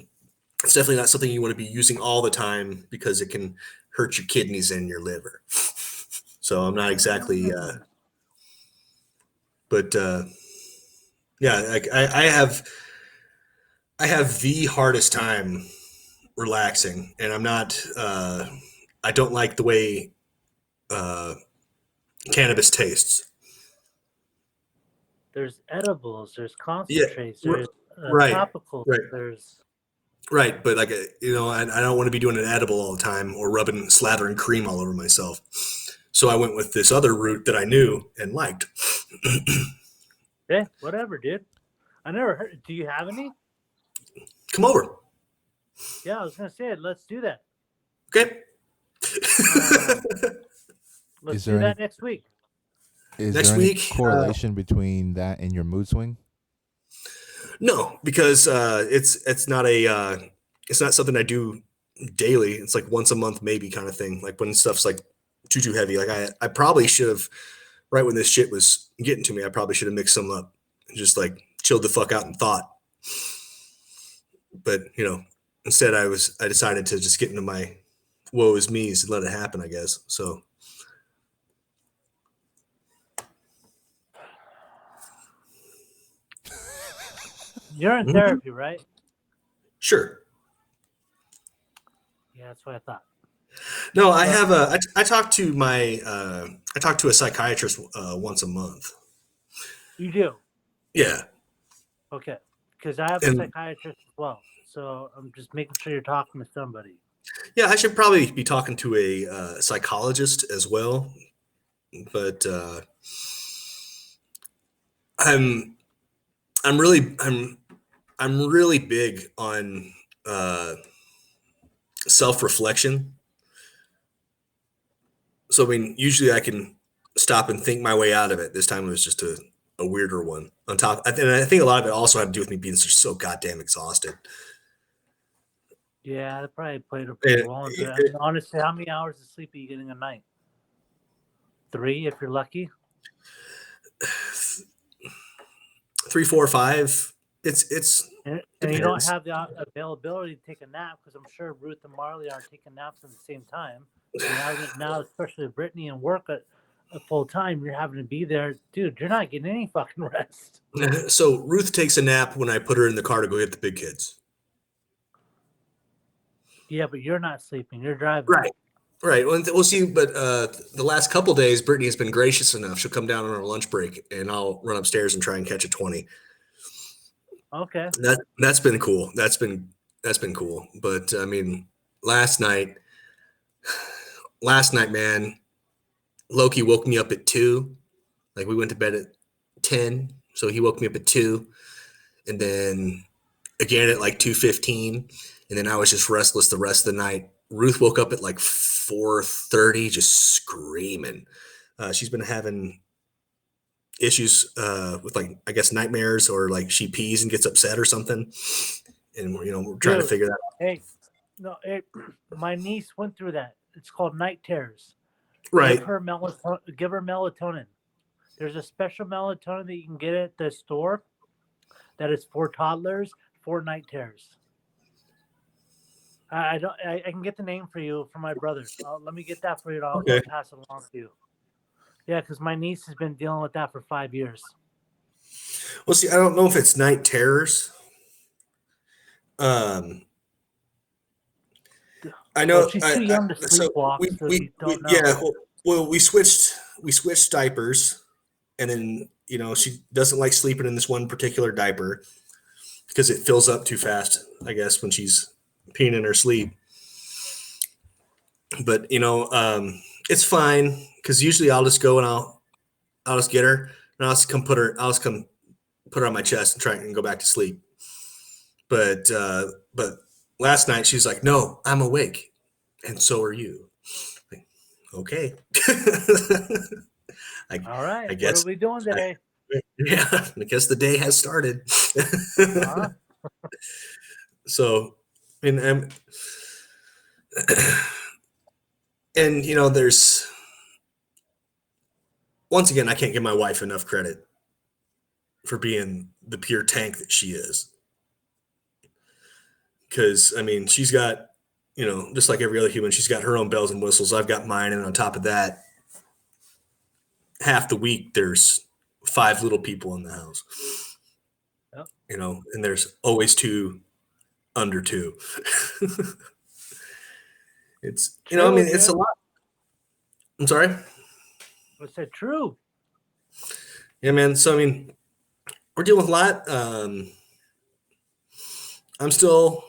it's definitely not something you want to be using all the time because it can hurt your kidneys and your liver. So I'm not exactly, but yeah, like I have the hardest time relaxing, and I'm not. I don't like the way uh, cannabis tastes. There's edibles. There's Yeah, concentrates. There's Right. topical. Right. There's Right. But like, I don't want to be doing an edible all the time or slathering cream all over myself. So I went with this other route that I knew and liked. whatever, dude. I never heard. Do you have any? Come over. Yeah, I was gonna say it. Let's do that. Okay. Let's Is do there that any next week. is Next there any week, correlation between that and your mood swing? No, because it's not something I do daily. It's like once a month, maybe kind of thing. Like when stuff's like too heavy. Like I probably should have right when this shit was getting to me. I probably should have mixed some up and just like chilled the fuck out and thought. But instead I decided to just get into my woe is me's and let it happen. I guess so. You're in therapy, right? Sure. Yeah, that's what I thought. No, I talk to a psychiatrist once a month. You do? Yeah. Okay. Because I have a And psychiatrist as well. So I'm just making sure you're talking to somebody. yeah, I should probably be talking to a psychologist as well. But I'm I'm really I'm really big on self-reflection. So I mean, usually I can stop and think my way out of it. This time it was just a weirder one. On top, and I think a lot of it also had to do with me being just so goddamn exhausted. Yeah, that probably played a And role into it. I mean, honestly, how many hours of sleep are you getting a night? 3, if you're lucky. 3, 4, 5. It's And you don't depends. have the availability to take a nap because I'm sure Ruth and Marley aren't taking naps at the same time. Now, especially Brittany and work at full time, you're having to be there, dude. You're not getting any fucking rest. So Ruth takes a nap when I put her in the car to go get the big kids. Yeah, but you're not sleeping. You're driving. Right. Right. Well, we'll see. But the last couple days, Brittany has been gracious enough. She'll come down on her lunch break, and I'll run upstairs and try and catch a 20. Okay. That's been cool. That's been cool. But I mean, last night, man, Loki woke me up at 2. Like we went to bed at 10, so he woke me up at 2, and then again at like 2:15, and then I was just restless the rest of the night. Ruth woke up at like 4:30, just screaming. She's been having issues with like I guess nightmares or like she pees and gets upset or something, and we're trying to figure that out. Hey, no, my niece went through that. It's called night terrors. Right. Give her melatonin. There's a special melatonin that you can get at the store that is for toddlers for night terrors. I can get the name for you from my brother. Let me get that for you. I'll pass it along to you. Yeah, because my niece has been dealing with that for 5 years. Well, see, I don't know if it's night terrors. I know she's too young to sleepwalk. We switched diapers, and then she doesn't like sleeping in this one particular diaper because it fills up too fast, I guess, when she's peeing in her sleep. But it's fine because usually I'll just go and I'll just get her and I'll just come put her on my chest and try and go back to sleep. But last night she's like, "No, I'm awake, and so are you." Like, okay. All right. I guess, what are we doing today? I guess the day has started. So, and there's once again, I can't give my wife enough credit for being the pure tank that she is. Because I mean, she's got, just like every other human, she's got her own bells and whistles. I've got mine, and on top of that, half the week there's 5 little people in the house. Yep. And there's always 2 under 2. It's I mean, it's a lot. I'm sorry. What's that? True. Yeah, man. So I mean, we're dealing with a lot. I'm still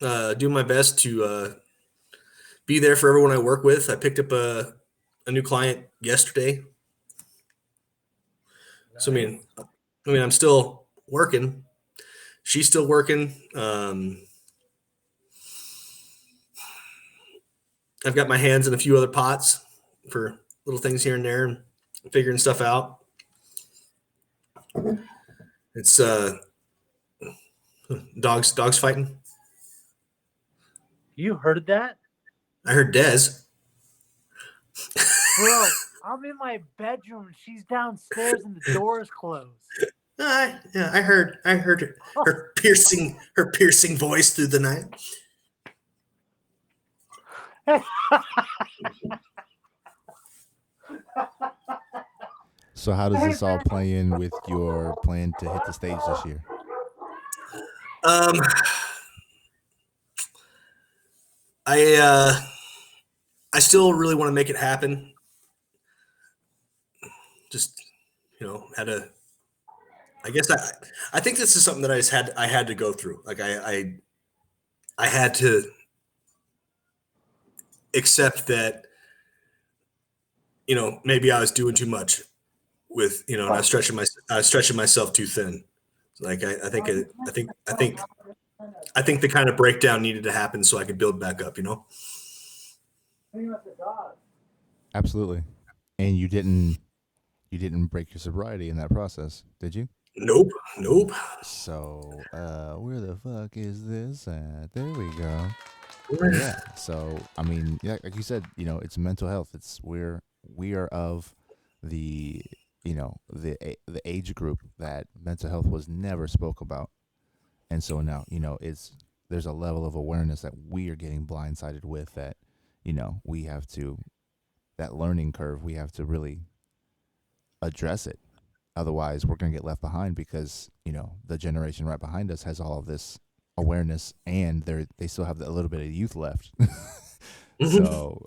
doing my best to be there for everyone I work with. I picked up a new client yesterday, so Nice. I'm still working. She's still working. I've got my hands in a few other pots for little things here and there, and figuring stuff out. It's dogs fighting. You heard that? I heard Dez. Bro, I'm in my bedroom and she's downstairs and the door is closed. Yeah, I heard her piercing voice through the night. So how does this all play in with your plan to hit the stage this year? Um, I still really want to make it happen. Just had a. I guess I think this is something that I had to go through. Like I had to accept that maybe I was doing too much with and I was stretching myself too thin. Like I think the kind of breakdown needed to happen so I could build back up. Absolutely. And you didn't break your sobriety in that process, did you? Nope. So, where the fuck is this at? There we go. Yeah. So, I mean, yeah, like you said, it's mental health. We are of the the age group that mental health was never spoke about, and so now there's a level of awareness that we are getting blindsided with that we have to that learning curve we have to really address it. Otherwise, we're going to get left behind because the generation right behind us has all of this awareness and they still have a little bit of youth left. So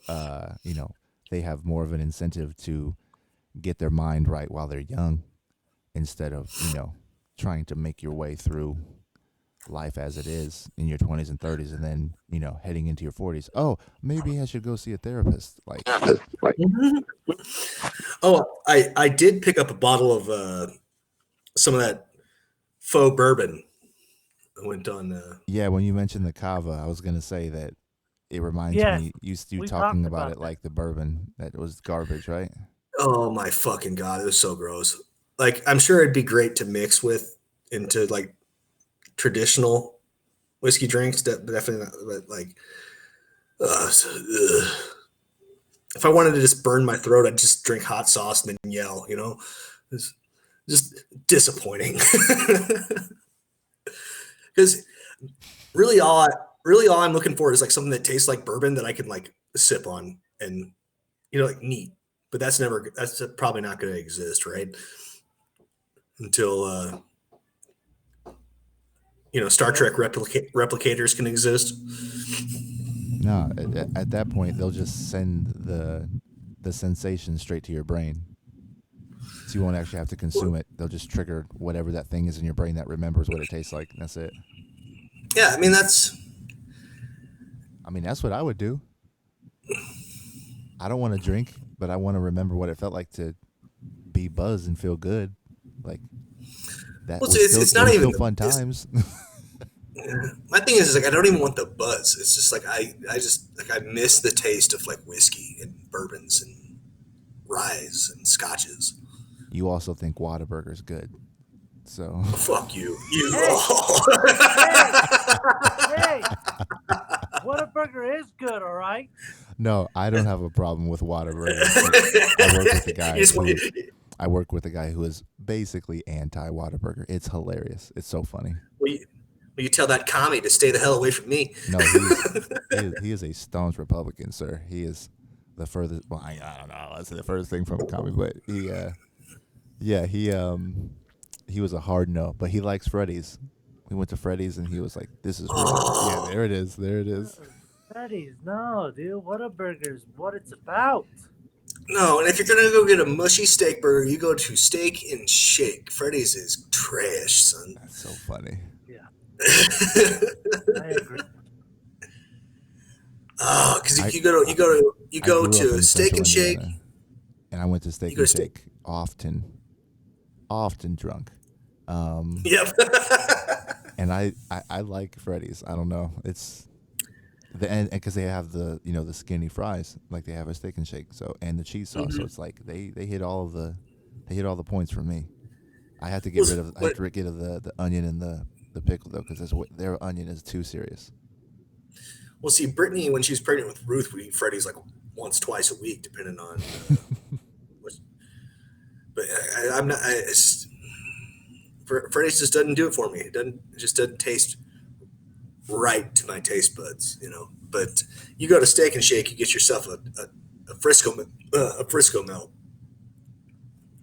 they have more of an incentive to get their mind right while they're young instead of trying to make your way through life as it is in your 20s and 30s and then heading into your 40s. Oh, maybe I should go see a therapist. Like oh, I did pick up a bottle of some of that faux bourbon. I went on yeah, when you mentioned the cava, I was gonna say that it reminds Yes, me you we talking talked about about it that. like the bourbon that was garbage, right? oh my fucking god, it was so gross. Like I'm sure it'd be great to mix with into like traditional whiskey drinks, definitely not, but like ugh. If I wanted to just burn my throat, I'd just drink hot sauce and then yell. It's just disappointing. Because really, all I'm looking for is like something that tastes like bourbon that I can like sip on and like neat. But that's probably not going to exist, right? Until Star Trek replicators can exist. No, at that point they'll just send the sensation straight to your brain. So you won't actually have to consume it. They'll just trigger whatever that thing is in your brain that remembers what it tastes like, and that's it. Yeah, I mean That's what I would do. I don't want to drink, but I want to remember what it felt like to be buzzed and feel good. Like that well, was it's not even still fun times. my thing is like I don't even want the buzz. It's just like I just like I miss the taste of like whiskey and bourbons and ryes and scotches. You also think Whataburger's good, so Fuck you, Hey, Whataburger is good, all right? no, I don't have a problem with Whataburger. I work with a guy I work with a guy who is basically anti Whataburger. It's hilarious. It's so funny. Will you tell that commie to stay the hell away from me? No, he is a staunch Republican, sir. He is the furthest. Well, I don't know. That's the furthest thing from a commie, but he was a hard no, but he likes Freddy's. We went to Freddy's and he was like, "This is really yeah." There it is. There it is. Freddy's, no, dude. Whataburger's what it's about. No, and if you're gonna go get a mushy steak burger, you go to Steak and Shake. Freddy's is trash, son. That's so funny. Yeah, I agree. Oh, because I you I go grew up to in Steak Central and Shake. Indiana, and I went to You Steak go and to Steak. Shake often drunk. Um, Yep. and I like Freddy's. I don't know. It's the and because they have the the skinny fries like they have a Steak and Shake. So and the cheese sauce. So hmm it's like they hit all of they hit all the points for me. I had to get rid Was of I had what? to get rid of the onion and the pickle though because their onion is too serious. Well, see, Brittany when she was pregnant with Ruth would eat Freddy's like once, twice a week, depending on. What, but I'm not. Freddy's just doesn't do it for me. It just doesn't taste right to my taste buds, you know. But you go to Steak and Shake, you get yourself a Frisco melt.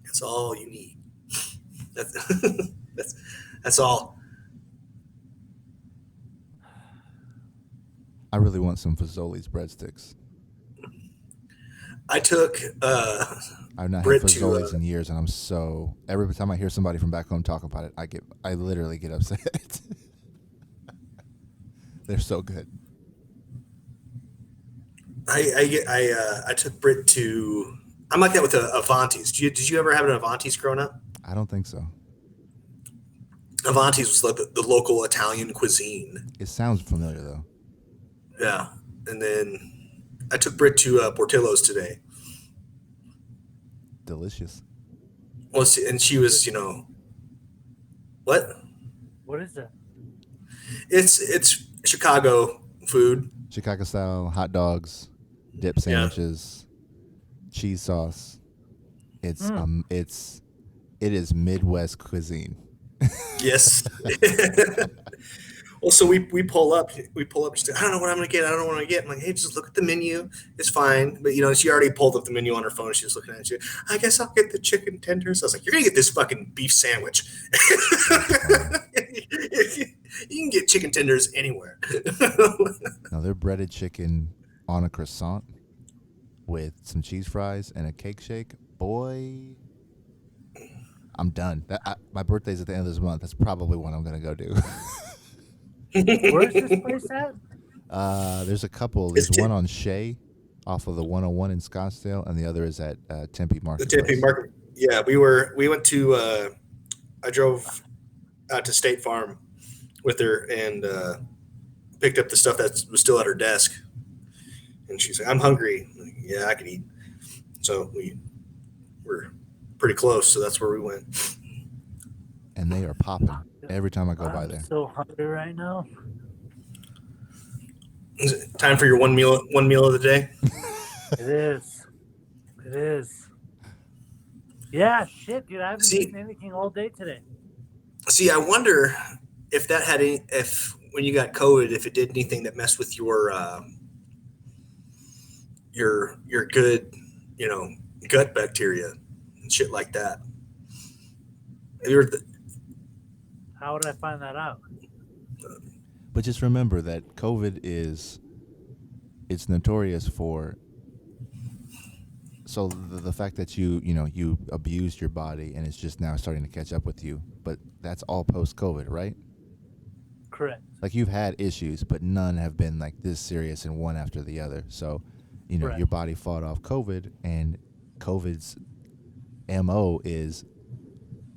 That's all you need. That's that's that's all. I really want some Fazoli's breadsticks. I took I've not had Brit to Fazoli's in years, and I'm so every time I hear somebody from back home talk about it, I literally get upset. They're so good. I took Brit to. I'm like that with Avanti's. Did you ever have an Avanti's growing up? I don't think so. Avanti's was like the local Italian cuisine. It sounds familiar though. Yeah, and then I took Brit to Portillo's today. Delicious. Well, and she was, what? What is that? It's Chicago food. Chicago style hot dogs, dip Yeah. sandwiches, cheese sauce. It's Mm. it is Midwest cuisine. Yes. Well, so we pull up. Just, I don't know what I'm gonna get. I don't know what I'm gonna get. I'm like, hey, just look at the menu. It's fine. But she already pulled up the menu on her phone. She was looking at you. I guess I'll get the chicken tenders. I was like, you're gonna get this fucking beef sandwich. That's funny. You can get chicken tenders anywhere. Now they're breaded chicken on a croissant with some cheese fries and a cake shake. Boy, I'm done. My birthday's at the end of this month. That's probably what I'm gonna go do. Where's this place at? There's a couple. It's There's one on Shea off of the 101 in Scottsdale, and the other is at Tempe the Tempe Marketplace. Market. Yeah, we went to. I drove out to State Farm with her and picked up the stuff that was still at her desk. And she's like, "I'm hungry." I'm like, yeah, I could eat. So we were pretty close. So that's where we went. And they are popping every time I go by I'm there. so hungry right now. Is it time for your one meal of the day? It is. It is. Yeah, shit, dude. I haven't See- eaten anything all day today. See, I wonder if that had any, if when you got COVID, if it did anything that messed with your good, gut bacteria and shit like that. You're the, How would I find that out? But just remember that COVID it's notorious for. So the fact that you abused your body and it's just now starting to catch up with you, but that's all post COVID, right? Correct. Like you've had issues, but none have been like this serious and one after the other. So, Right. your body fought off COVID, and COVID's MO is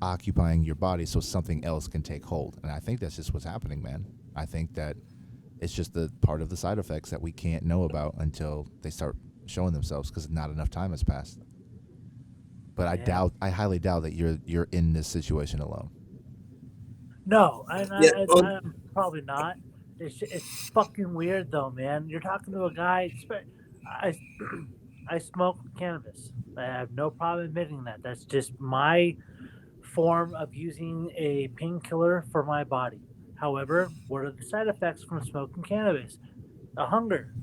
occupying your body so something else can take hold. And I think that's just what's happening, man. I think that it's just the part of the side effects that we can't know about until they start showing themselves because not enough time has passed. But I highly doubt that you're in this situation alone. No, Yeah, well- I'm probably not. It's fucking weird though, man. You're talking to a guy. I smoke cannabis. I have no problem admitting that. That's just my form of using a painkiller for my body. However, what are the side effects from smoking cannabis? A hunger.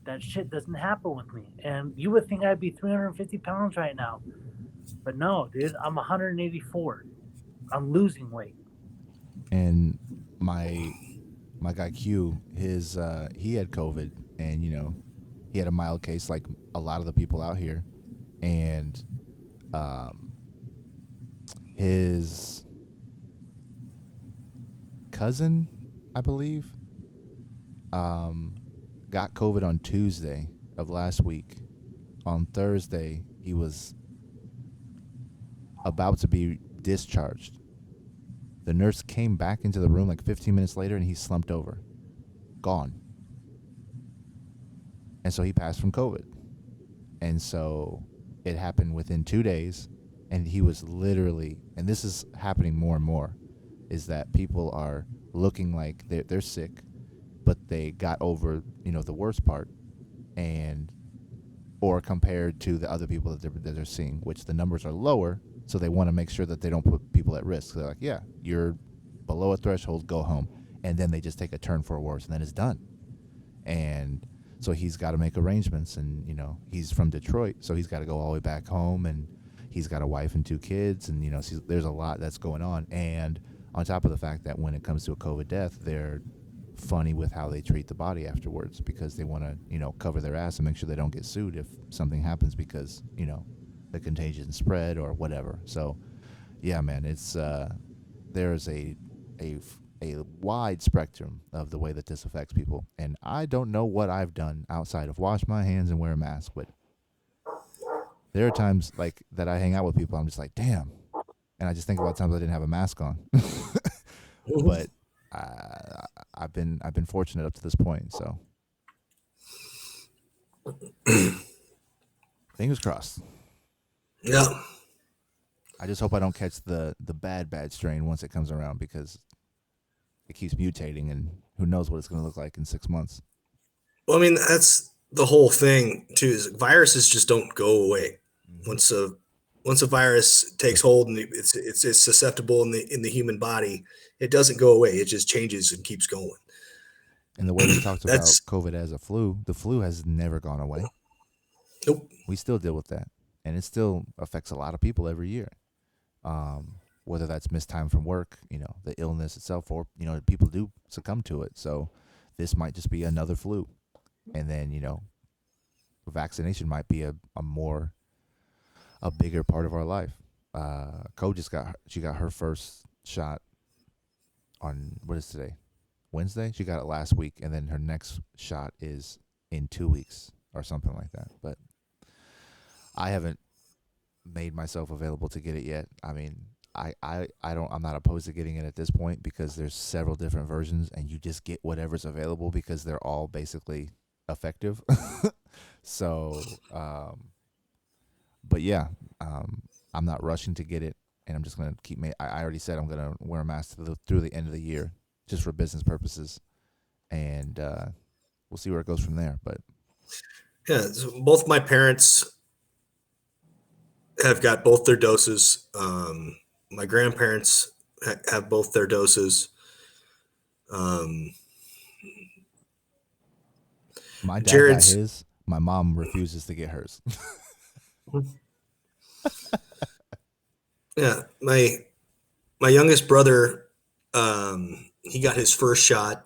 That shit doesn't happen with me. And you would think I'd be 350 pounds right now. But no, dude, I'm 184. I'm losing weight. And my guy Q, he had COVID, and he had a mild case like a lot of the people out here, and um, his cousin, I believe, um, got COVID on Tuesday of last week. On Thursday, he was about to be discharged. The nurse came back into the room like 15 minutes later, and he slumped over, gone. And so he passed from COVID. And so it happened within 2 days. And he was literally, and this is happening more and more, is that people are looking like they're sick, but they got over, the worst part, and or compared to the other people that they're seeing, which the numbers are lower. So they want to make sure that they don't put people at risk. So they're like, yeah, you're below a threshold, go home. And then they just take a turn for worse, and then it's done. And so he's got to make arrangements, and he's from Detroit, so he's got to go all the way back home, and he's got a wife and two kids, and there's a lot that's going on. And on top of the fact that when it comes to a COVID death, they're funny with how they treat the body afterwards, because they want to cover their ass and make sure they don't get sued if something happens, because the contagion spread or whatever. So yeah, man, it's there's a a wide spectrum of the way that this affects people. And I don't know what I've done outside of wash my hands and wear a mask, but there are times like that I hang out with people, I'm just like, damn. And I just think about times I didn't have a mask on. But I've been fortunate up to this point, so fingers crossed. Yeah. I just hope I don't catch the bad strain once it comes around, because it keeps mutating, and who knows what it's going to look like in 6 months. Well, I mean, that's the whole thing too. Is viruses just don't go away. Mm-hmm. Once a virus takes hold and it's susceptible in the human body, it doesn't go away. It just changes and keeps going. And the way they talked about That's COVID as a flu, the flu has never gone away. nope. We still deal with that, and it still affects a lot of people every year. Whether that's missed time from work, the illness itself, or people do succumb to it. So this might just be another flu, and then vaccination might be a bigger part of our life. Co she got her first shot on, what is today, Wednesday. She got it last week, and then her next shot is in 2 weeks or something like that. But I haven't made myself available to get it yet. I mean, I'm not opposed to getting it at this point, because there's several different versions, and you just get whatever's available because they're all basically effective. So, but yeah, I'm not rushing to get it, and I'm just gonna keep. I already said I'm gonna wear a mask through the end of the year, just for business purposes, and we'll see where it goes from there. But Yeah, so both my parents have got both their doses. My grandparents have both their doses. Um, my dad got Jared's his. My mom refuses to get hers. yeah, my youngest brother, he got his first shot.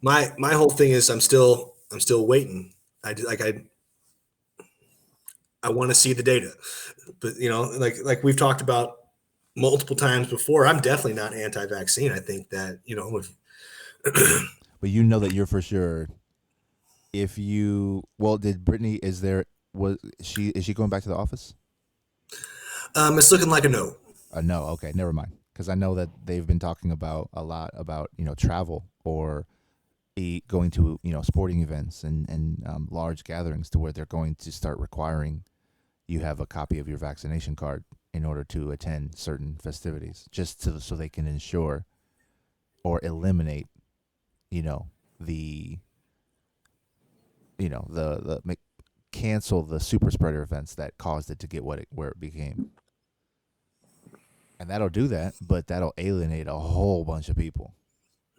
My whole thing is I'm still waiting. I want to see the data, but like we've talked about multiple times before, I'm definitely not anti-vaccine. I think that if But that you're for sure. If you did Brittany? Is she going back to the office? it's looking like a no. No, okay, never mind. Because I know that they've been talking about a lot about travel, or going to sporting events and large gatherings, to where they're going to start requiring you have a copy of your vaccination card in order to attend certain festivities, just so they can ensure or eliminate the cancel the super spreader events that caused it to get where it became. And that'll do that, but that'll alienate a whole bunch of people.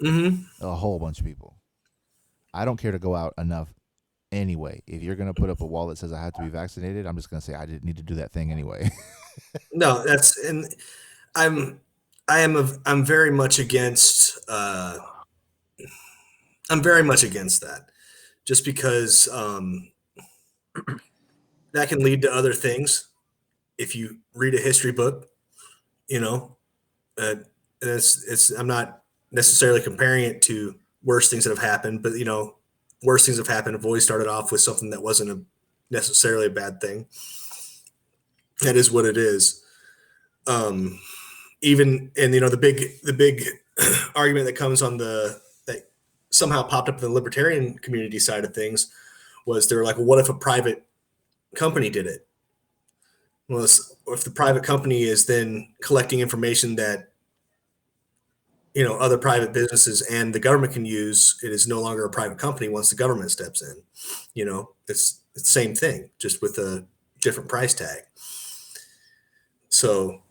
Mm-hmm. A whole bunch of people. I don't care to go out enough anyway. If you're going to put up a wall that says I have to be vaccinated, I'm just going to say I didn't need to do that thing anyway. No, I'm very much against I'm very much against that, just because that can lead to other things. If you read a history book, you know, and it's I'm not necessarily comparing it to worse things that have happened, but worse things have happened have always started off with something that wasn't necessarily a bad thing. That is what it is. Um, Even and the big argument that comes on that somehow popped up in the libertarian community side of things was they're like, well, what if a private company did it? Well, if the private company is then collecting information that other private businesses and the government can use, it is no longer a private company once the government steps in. It's the same thing, just with a different price tag. So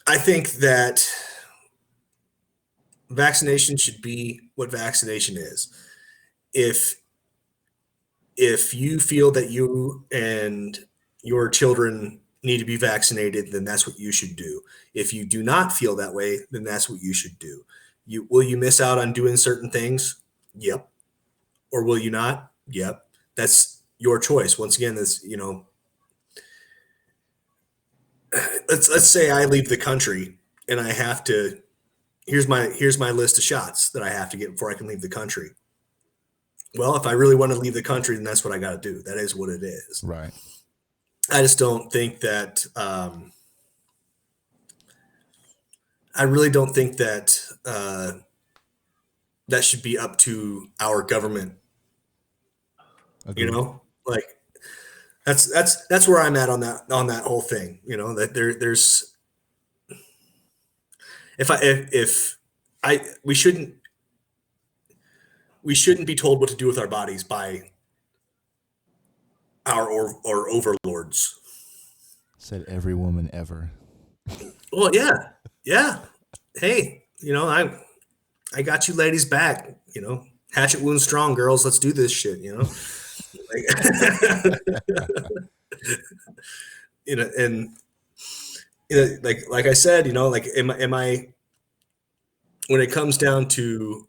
I think that vaccination should be what vaccination is. If you feel that you and your children need to be vaccinated, then that's what you should do. If you do not feel that way, then that's what you should do. Will you miss out on doing certain things? Yep. Or will you not? Yep. That's your choice. Once again, let's say I leave the country and I have to. Here's my list of shots that I have to get before I can leave the country. Well, if I really want to leave the country, then that's what I got to do. That is what it is. Right. I just don't think that. I really don't think that that should be up to our government. Agreed. Like that's where I'm at on that whole thing. That there's if we shouldn't be told what to do with our bodies by our or overlords. Said every woman ever. Well, yeah. Hey, I got you ladies back. Hatchet wound strong, girls. Let's do this shit. And like I said, like am I when it comes down to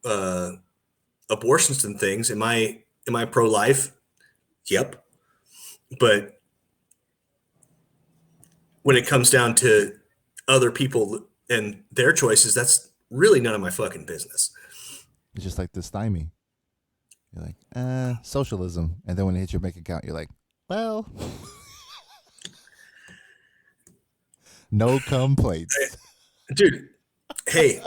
abortions and things, am I pro-life? Yep. But when it comes down to other people and their choices, that's really none of my fucking business. It's just like the stymie. You're like, socialism. And then when it hits your bank account, you're like, well, no complaints. Dude, hey,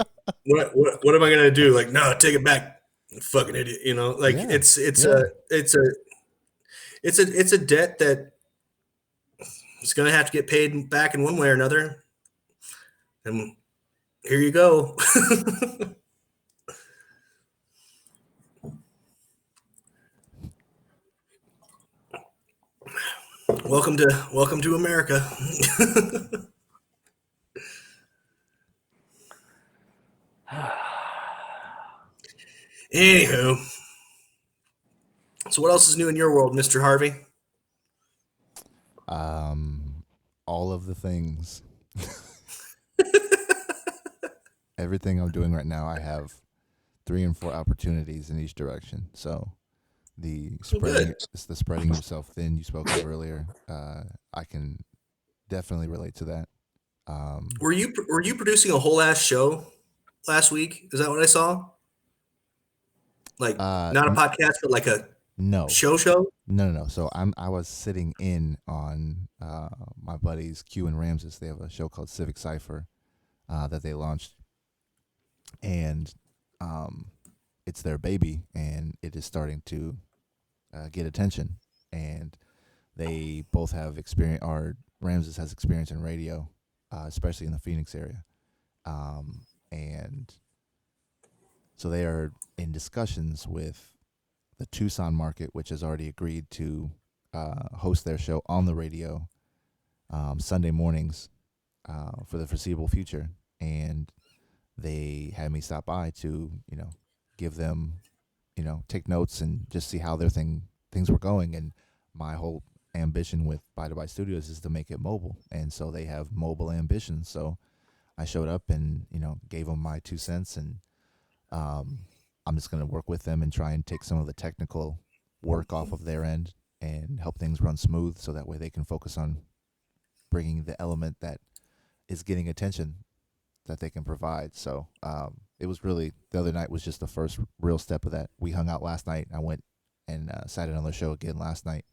what am I gonna do? Like, no, take it back, fucking idiot. It's a debt that it's gonna have to get paid back in one way or another. And here you go. Welcome to America. Anywho, so what else is new in your world, Mr. Harvey? All of the things. Everything I'm doing right now, I have 3 and 4 opportunities in each direction. So the spreading yourself thin you spoke of earlier. I can definitely relate to that. Were you producing a whole ass show last week? Is that what I saw? Like not a podcast, but like a show? No. So I was sitting in on my buddies Q and Ramses. They have a show called Civic Cipher that they launched, and it's their baby, and it is starting to get attention. And they both have experience. Or Ramses has experience in radio, especially in the Phoenix area, and so they are in discussions with the Tucson market, which has already agreed to host their show on the radio Sunday mornings for the foreseeable future. And they had me stop by to, give them, take notes and just see how their things were going. And my whole ambition with Bite to Bite Studios is to make it mobile. And so they have mobile ambitions. So I showed up and, gave them my 2 cents, and I'm just going to work with them and try and take some of the technical work off of their end and help things run smooth, so that way they can focus on bringing the element that is getting attention that they can provide. So it was really, the other night was just the first real step of that. We hung out last night. I went and sat in on the show again last night,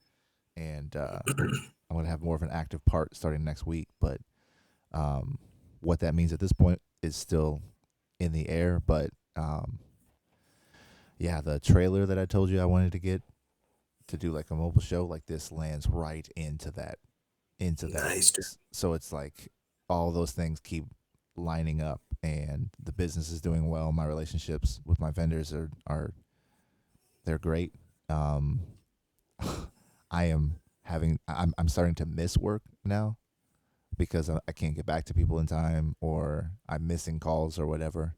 and I'm going to have more of an active part starting next week. But what that means at this point is still in the air. But yeah, the trailer that I told you I wanted to get to do like a mobile show like this lands right into that. Nice. So it's like all those things keep lining up, and the business is doing well. My relationships with my vendors are they're great. Um, I'm starting to miss work now because I can't get back to people in time, or I'm missing calls or whatever.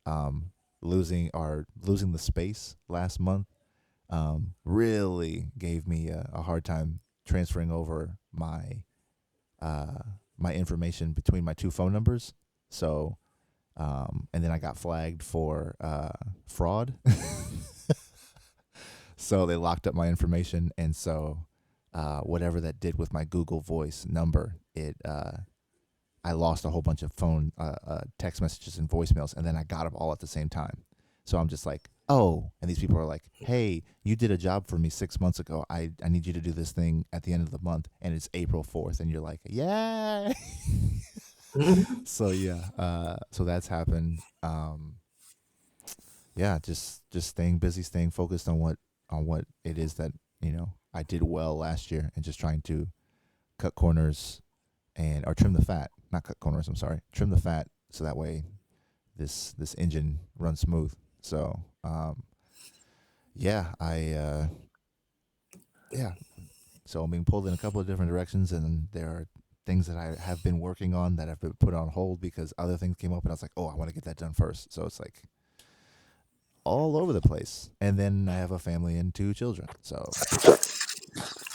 Um, losing the space last month really gave me a hard time transferring over my information between my two phone numbers. So, and then I got flagged for fraud. So they locked up my information, and so whatever that did with my Google Voice number, I lost a whole bunch of phone text messages and voicemails, and then I got them all at the same time. So I'm just like, oh, and these people are like, hey, you did a job for me 6 months ago. I need you to do this thing at the end of the month, and it's April 4th, and you're like, yeah. So yeah, so that's happened. Yeah, just staying busy, staying focused on what it is that I did well last year, and just trying to cut corners or trim the fat, not cut corners. I'm sorry, trim the fat, so that way this engine runs smooth. So yeah, yeah. So I'm being pulled in a couple of different directions, and there are things that I have been working on that have been put on hold because other things came up, and I was like, oh, I want to get that done first. So it's like all over the place. And then I have a family and 2 children. So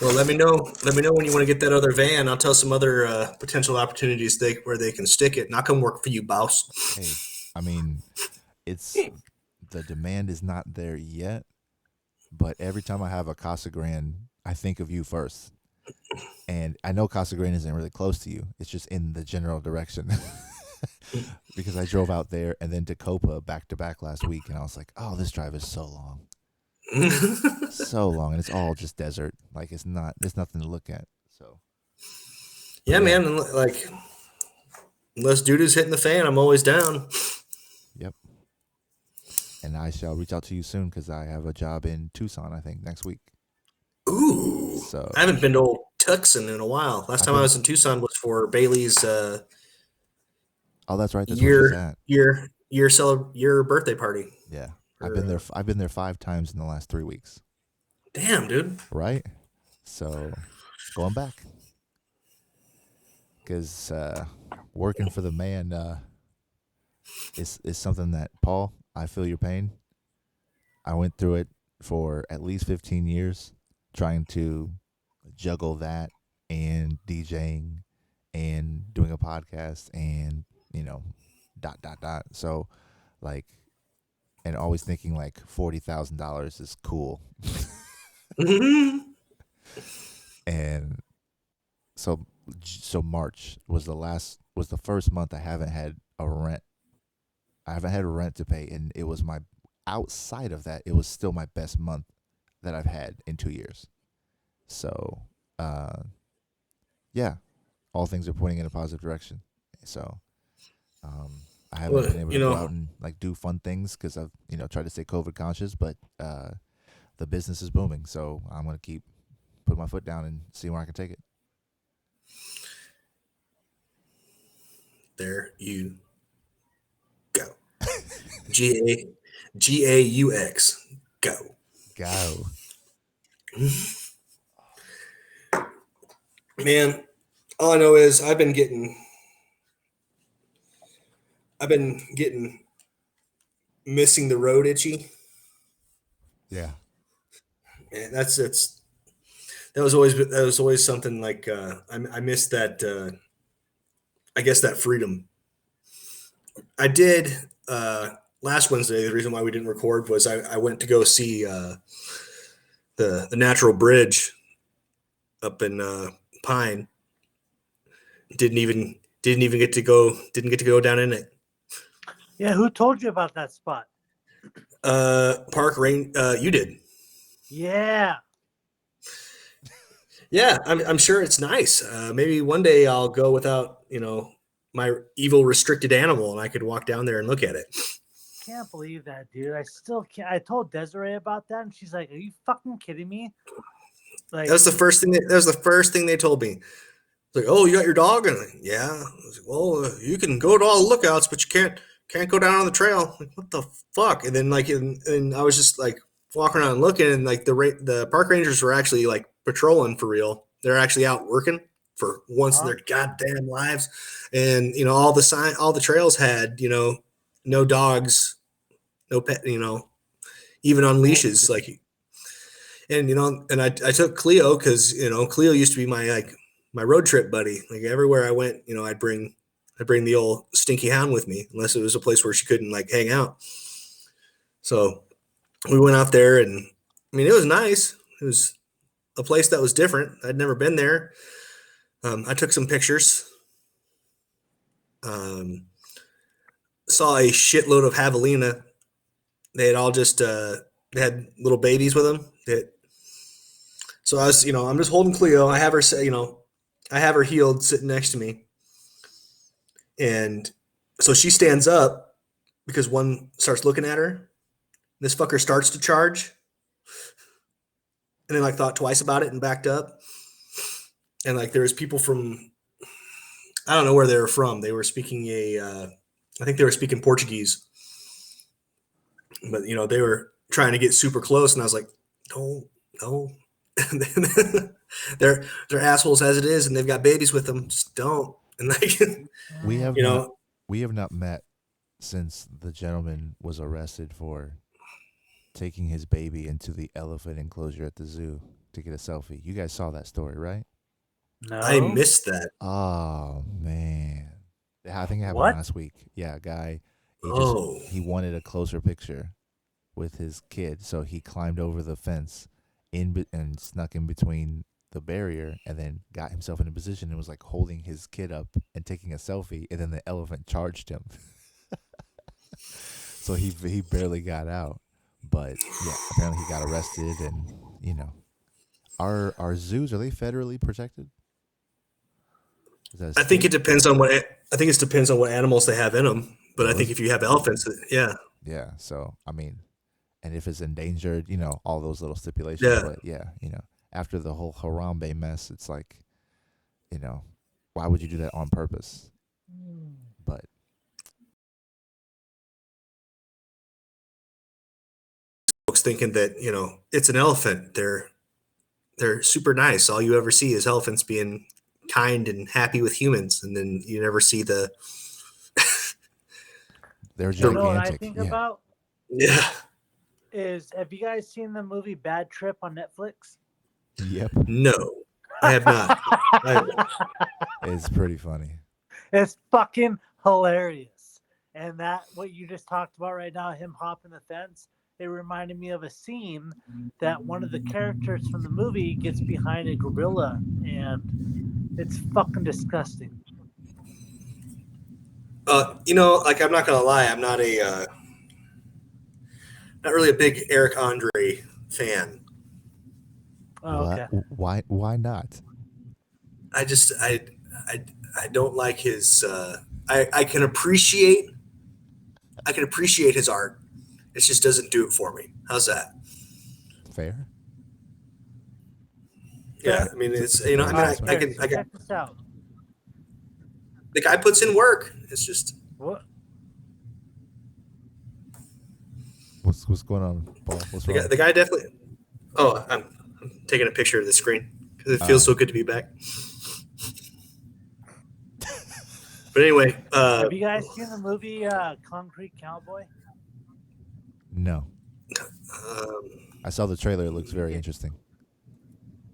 Well, let me know. Let me know when you want to get that other van. I'll tell some other potential opportunities where they can stick it, and I'll come work for you, boss. hey, I mean, it's the demand is not there yet, but every time I have a Casa Grande, I think of you first. And I know Casa Grande isn't really close to you. It's just in the general direction. Because I drove out there and then to Copa back to back last week, and I was like, oh, this drive is so long. So long, and it's all just desert. Like there's nothing to look at. So Yeah, man. And like, unless dude is hitting the fan, I'm always down. Yep. And I shall reach out to you soon because I have a job in Tucson, I think, next week. Ooh, So I haven't been to old Tucson in a while. Last time I was in Tucson was for Bailey's oh, that's right. That's where she's at. year birthday party. Yeah, I've been there. I've been there 5 times in the last 3 weeks. Damn, dude. Right. So going back because working for the man is something that, Paul, I feel your pain. I went through it for at least 15 years trying to juggle that and DJing and doing a podcast and, dot, dot, dot. So, like, and always thinking like $40,000 is cool. And so March was the first month I haven't had a rent. I haven't had a rent to pay, and it was outside of that, it was still my best month that I've had in 2 years. So, yeah, all things are pointing in a positive direction. So, I haven't been able to go out and like do fun things because I've tried to stay COVID conscious, but the business is booming. So I'm gonna keep putting my foot down and see where I can take it. There you go. GAUX. Go. Go. Man, all I know is I've been getting missing the road itchy. Yeah. And that was always something like I missed that I guess that freedom. I did last Wednesday. The reason why we didn't record was I went to go see the Natural Bridge up in Pine. Didn't even get to go down in it. Yeah, who told you about that spot? Park Rain. You did. Yeah. Yeah, I'm sure it's nice. Maybe one day I'll go without my evil restricted animal, and I could walk down there and look at it. Can't believe that, dude. I still can't. I told Desiree about that, and she's like, "Are you fucking kidding me?" Like, That was the first thing. That was the first thing they told me. Like, oh, you got your dog? And I'm like, yeah. I was like, well, you can go to all the lookouts, but you can't go down on the trail. Like, what the fuck? And then and I was just like walking around looking, and like the park rangers were actually like patrolling for real. They're actually out working for once in their goddamn lives. And all the trails had no dogs, no pet, even on leashes, like. And I took Cleo because Cleo used to be my road trip buddy. Like everywhere I went, I'd bring the old stinky hound with me, unless it was a place where she couldn't like hang out. So we went out there, and I mean, it was nice. It was a place that was different. I'd never been there. I took some pictures. Saw a shitload of javelina. They had all just they had little babies with them. So I was, I'm just holding Cleo. I have her, I have her healed sitting next to me. And so she stands up because one starts looking at her. This fucker starts to charge. And then like thought twice about it and backed up. And like there was people from, I don't know where they were from. They were speaking I think they were speaking Portuguese. But they were trying to get super close, and I was like, no. they're assholes as it is, and they've got babies with them. Just don't. And like We have we have not met since the gentleman was arrested for taking his baby into the elephant enclosure at the zoo to get a selfie. You guys saw that story, right? no. I missed that. Oh man, I think it happened What? last week. Yeah, a guy. Oh. He wanted a closer picture with his kid, so he climbed over the fence and snuck in between the barrier, and then got himself in a position and was like holding his kid up and taking a selfie, and then the elephant charged him. So he barely got out, but yeah, apparently he got arrested, and our zoos, are they federally protected? I think it depends on what animals they have in them. But I think if you have elephants, yeah. Yeah. So I mean, and if it's endangered, all those little stipulations. Yeah. But yeah, after the whole Harambe mess, it's like, why would you do that on purpose? But Folks thinking that it's an elephant. They're super nice. All you ever see is elephants being kind and happy with humans, and then you never see the they're You know what I gigantic. think Yeah. about yeah. is, have you guys seen the movie Bad Trip on Netflix? Yep. No, I have not. It's pretty funny. It's fucking hilarious. And that, what you just talked about right now, him hopping the fence, it reminded me of a scene that one of the characters from the movie gets behind a gorilla, and it's fucking disgusting. Like I'm not gonna lie, I'm not really a big Eric Andre fan. Oh, okay. Why not? I just I don't like his. I can appreciate his art. It just doesn't do it for me. How's that? Fair. Yeah, I mean it's All right, I can check this out. the guy puts in work. It's just What? What's going on, Paul? What's wrong? the guy definitely. Oh, I'm taking a picture of the screen because it feels so good to be back. But anyway, Have you guys seen the movie Concrete Cowboy? No. I saw the trailer. It looks very interesting.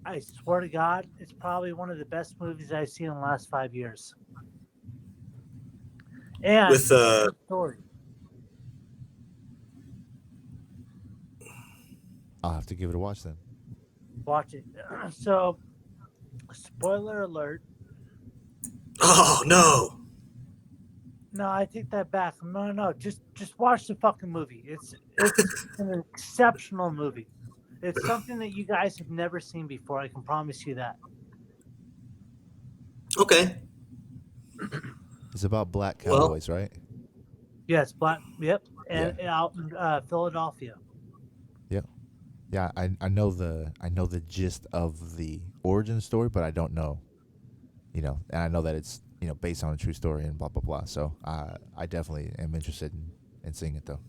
I swear to God, it's probably one of the best movies I've seen in the last 5 years. And with good story. I'll have to give it a watch then. Watch it. So Spoiler alert. Oh no. No, I take that back. No. Just watch the fucking movie. It's an exceptional movie. It's something that you guys have never seen before. I can promise you that. Okay. It's about black Well, cowboys, right? Yes, Black. Yep, Yeah. and out in Philadelphia. Yep. Yeah, I know the gist of the origin story, but I don't know, and I know that it's based on a true story and blah blah blah. So I definitely am interested in seeing it though.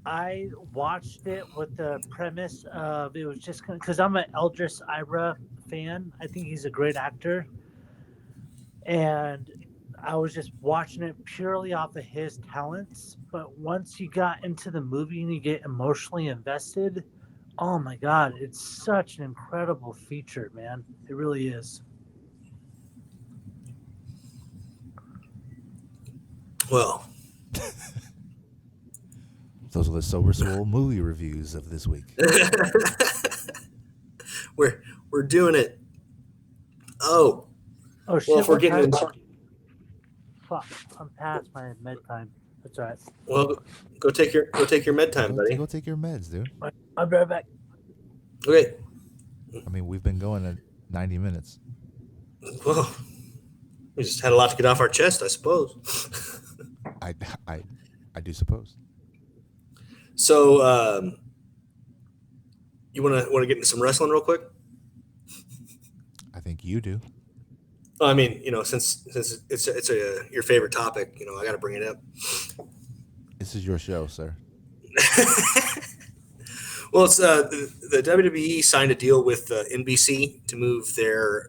I watched it with the premise of it was just because I'm an Eldris Ira fan. I think he's a great actor, and I was just watching it purely off of his talents. But once you got into the movie and you get emotionally invested, oh my god, it's such an incredible feature, man. It really is. well, Those are the Sober Swole movie reviews of this week. we're doing it. Oh, Oh well, shit, if we're what getting time? into, Fuck, I'm past my med time. That's all right. well, go take your med time, buddy. Go take your meds, dude. I'll be right back. Okay. I mean, we've been going at 90 minutes. Well, we just had a lot to get off our chest, I suppose. I I I do suppose. So, you want to get into some wrestling real quick? I think you do. Well, I mean, since it's your favorite topic, I got to bring it up. This is your show, sir. Well, it's the WWE signed a deal with NBC to move their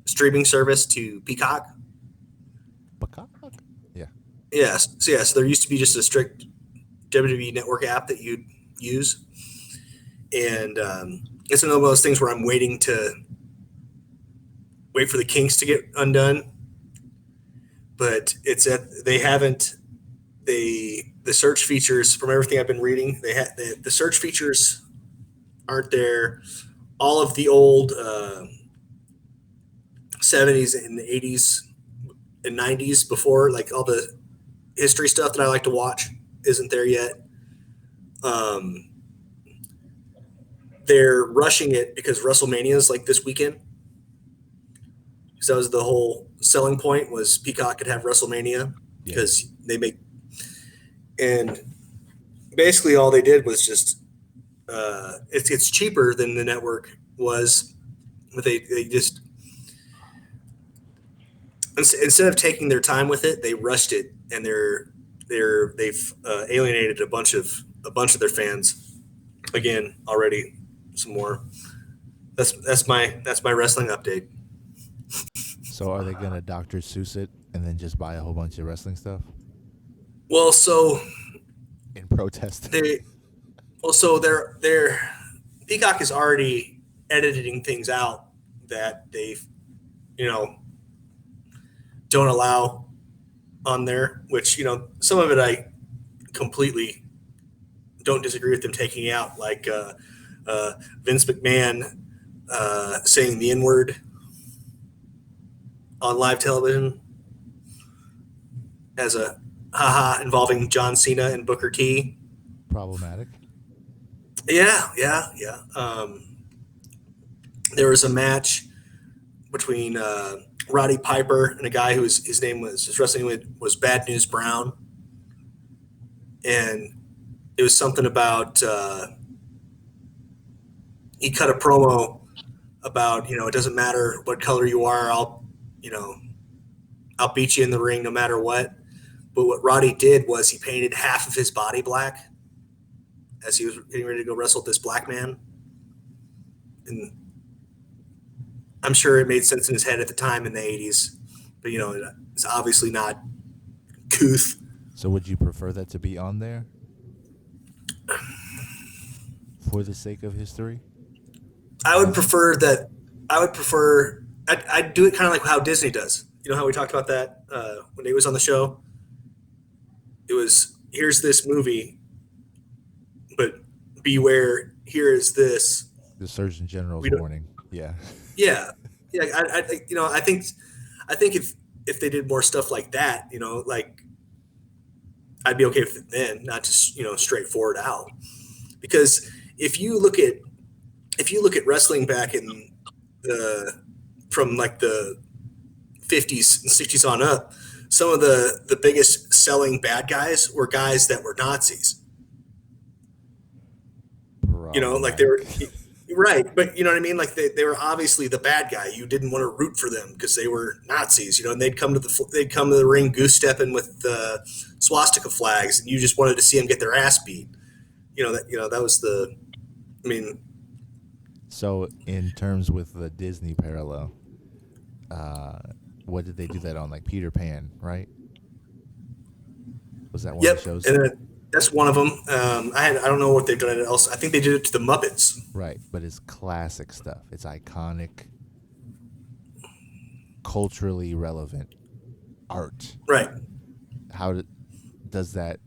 streaming service to Peacock. Peacock? Yeah. Yes, so there used to be just a strict WWE Network app that you'd use, and it's one of those things where I'm wait for the kinks to get undone. But the search features, from everything I've been reading, the search features aren't there. All of the old 70s and 80s and 90s before, like all the history stuff that I like to watch, isn't there yet. They're rushing it because WrestleMania is like this weekend. Because that was the whole selling point, was Peacock could have WrestleMania because they make, and basically all they did was just it's cheaper than the network was, but they just, instead of taking their time with it, they rushed it, and they've alienated a bunch of their fans again already. Some more. That's my wrestling update. So are they gonna Dr. Seuss it and then just buy a whole bunch of wrestling stuff Well, so in protest? their Peacock is already editing things out that they don't allow on there, which some of it I completely don't disagree with them taking out, like Vince McMahon saying the N-word on live television as a haha involving John Cena and Booker T. Problematic. Yeah. There was a match between Roddy Piper and a guy his name was wrestling with was Bad News Brown, and it was something about he cut a promo about it doesn't matter what color you are, I'll beat you in the ring no matter what. But what Roddy did was he painted half of his body black as he was getting ready to go wrestle this black man. And I'm sure it made sense in his head at the time in the 80s, but it's obviously not couth. So would you prefer that to be on there for the sake of history? I'd do it kind of like how Disney does. You know how we talked about that when he was on the show? It was, here's this movie, but beware, here is this. The Surgeon General's warning. Yeah. Yeah. yeah, I think if they did more stuff like that, like I'd be okay with it then, not just straightforward out. Because if you look at if you look at wrestling back in the from like the 50s and 60s on up, some of the biggest selling bad guys were guys that were Nazis. Like they were Problematic. right, but you know what I mean. Like they were obviously the bad guy. You didn't want to root for them because they were Nazis. And they'd come to the ring goose stepping with swastika flags, and you just wanted to see them get their ass beat. That was the. I mean, So, in terms with the Disney parallel, uh, what did they do that on? Like Peter Pan, right? Was that one of the yep, shows? and that's one of them. I don't know what they've done else. I think they did it to the Muppets. Right, but it's classic stuff. It's iconic, culturally relevant art. Right. How does that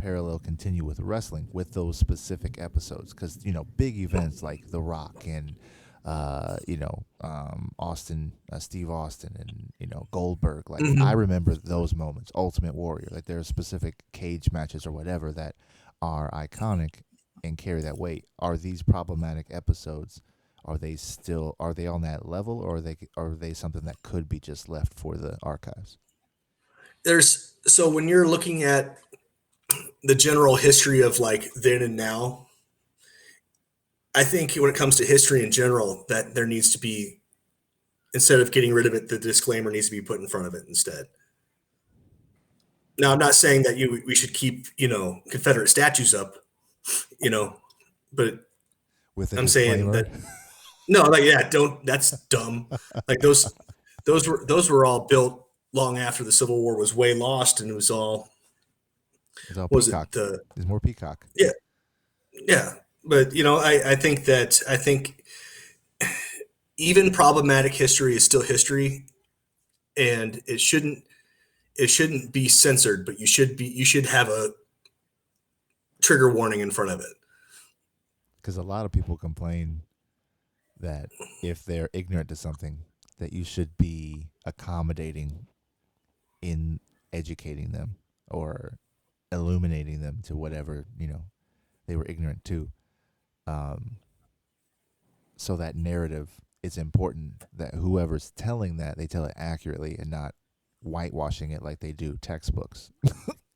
parallel continue with wrestling with those specific episodes? Because big events like The Rock and Steve Austin and Goldberg. Like I Hmm. remember those moments. Ultimate Warrior. Like there are specific cage matches or whatever that are iconic and carry that weight. Are these problematic episodes? Are they on that level, or are they something that could be just left for the archives? So when you're looking at the general history of like then and now, I think when it comes to history in general, that there needs to be, instead of getting rid of it, the disclaimer needs to be put in front of it instead. Now, I'm not saying that we should keep Confederate statues up, you know, but With a I'm saying disclaimer. that no, like yeah, don't. That's dumb. Like those were all built long after the Civil War was way lost, and it was all It's all what was it peacock. the There's more peacock. yeah, yeah. But I think even problematic history is still history, and it shouldn't be censored, but you should have a trigger warning in front of it. Because a lot of people complain that if they're ignorant to something, that you should be accommodating in educating them or illuminating them to whatever they were ignorant to. Um, so that narrative is important. That whoever's telling that, they tell it accurately and not whitewashing it like they do textbooks.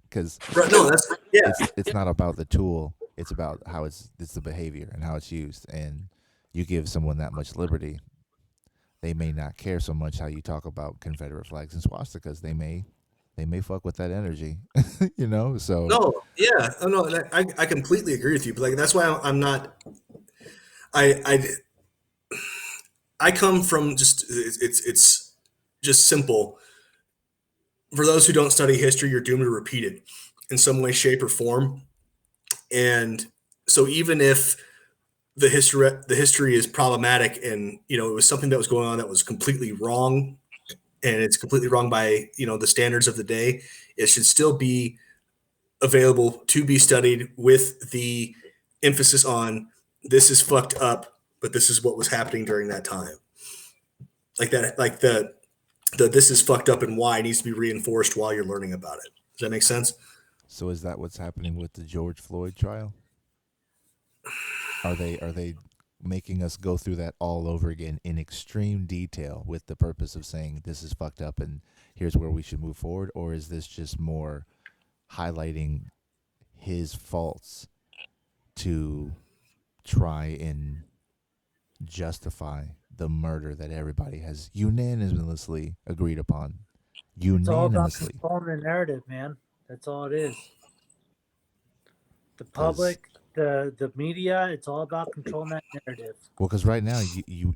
Because Right? No, that's yeah. it's not about the tool. It's about how it's the behavior and how it's used. And you give someone that much liberty, they may not care so much how you talk about Confederate flags and swastikas. They may fuck with that energy, So No, yeah. Oh, no, and I completely agree with you. But like that's why I'm not. I I come from it's just simple. For those who don't study history, you're doomed to repeat it in some way, shape, or form. And so even if the history is problematic, and it was something that was going on that was completely wrong, and it's completely wrong by the standards of the day, it should still be available to be studied with the emphasis on this is fucked up, but this is what was happening during that time. Like that, like the this is fucked up and why needs to be reinforced while you're learning about it. Does that make sense? so is that what's happening with the George Floyd trial? Are they making us go through that all over again in extreme detail with the purpose of saying this is fucked up and here's where we should move forward, or is this just more highlighting his faults to try and justify the murder that everybody has unanimously agreed upon? It's all about Unanimously. controlling the narrative, man. That's all it is. The Because public, the media, it's all about controlling that narrative. right now you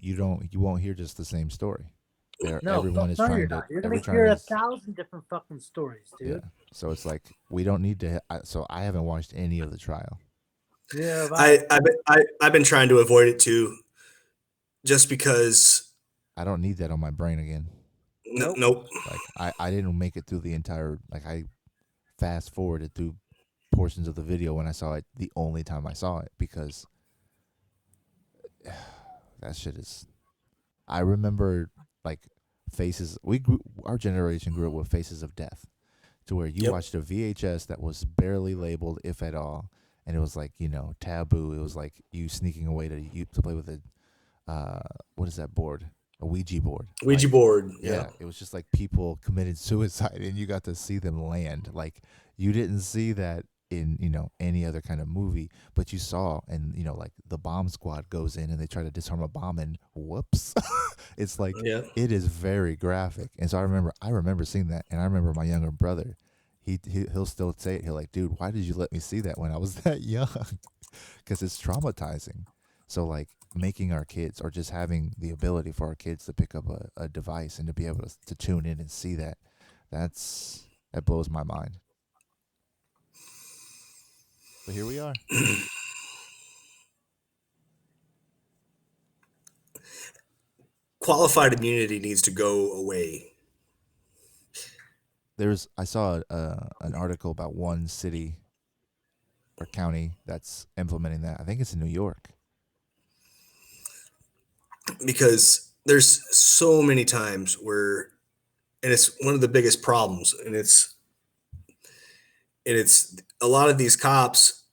won't hear just the same story. There, No, everyone is no, you're trying to not. You're every gonna trying hear to 1,000 different fucking stories, yeah. dude. So it's like we don't need to. So I haven't watched any of the trial. Yeah, I've been trying to avoid it too, just because. I don't need that on my brain again. nope. Nope. Like I didn't make it through the entire. Like I fast forwarded through portions of the video when I saw it the only time I saw it because that shit is. I remember like faces. Our generation grew up with Faces of Death, to where you Yep. watched a VHS that was barely labeled, if at all, and it was like taboo. It was like you sneaking away to play with a what is that board? A Ouija board. Ouija Like, board. Yeah. yeah, it was just like people committed suicide, and you got to see them land. Like, you didn't see that in any other kind of movie, but you saw, and like the bomb squad goes in and they try to disarm a bomb, and whoops, it's like Yeah. it is very graphic. And so I remember seeing that, and I remember my younger brother. He'll still say it. He'll like, dude, why did you let me see that when I was that young? Because it's traumatizing. So like making our kids, or just having the ability for our kids to pick up a device and to be able to tune in and see that blows my mind. But here we are. Qualified immunity needs to go away I saw an article about one city or county that's implementing that. I think it's in New York. because there's so many times where, and it's one of the biggest problems, and it's a lot of these cops,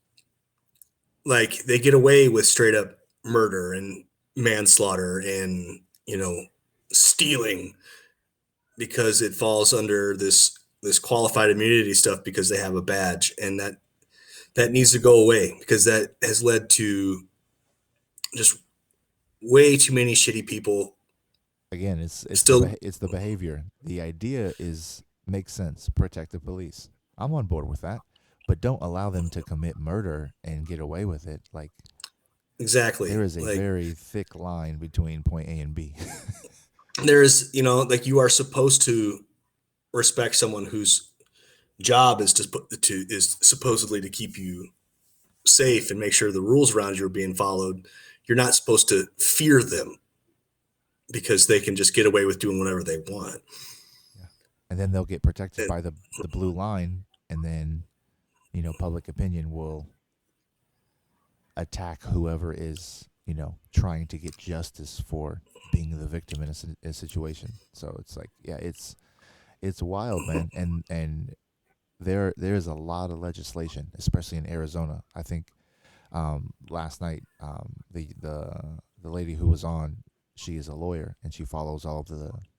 like they get away with straight up murder and manslaughter and stealing because it falls under this qualified immunity stuff because they have a badge, and that needs to go away because that has led to just way too many shitty people Again, it's still. it's the behavior. The idea is makes sense. Protect the police. I'm on board with that, but don't allow them to commit murder and get away with it. Like, Exactly. there is a Like very thick line between point A and B. there's, like you are supposed to respect someone whose job is supposedly to keep you safe and make sure the rules around you are being followed. You're not supposed to fear them because they can just get away with doing whatever they want. Yeah. And then they'll get protected by the blue line, and then public opinion will attack whoever is trying to get justice for being the victim in a situation. So it's like, yeah, it's wild, man. And there's a lot of legislation, especially in Arizona. I think last night, the lady who was on, she is a lawyer, and she follows all of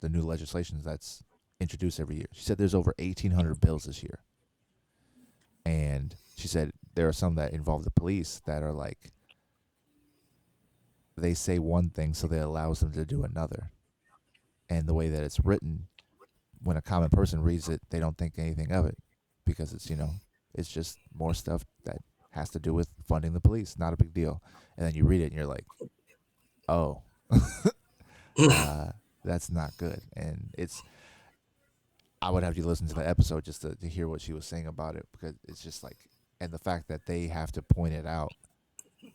the new legislation that's introduced every year. She said there's over 1,800 bills this year, and she said there are some that involve the police that are like, they say one thing, so that allows them to do another. And the way that it's written, when a common person reads it, they don't think anything of it, because it's just more stuff that has to do with funding the police. Not a big deal. And then you read it and you're like, oh, that's not good. And I would have to listen to the episode just to hear what she was saying about it, because it's just like, and the fact that they have to point it out,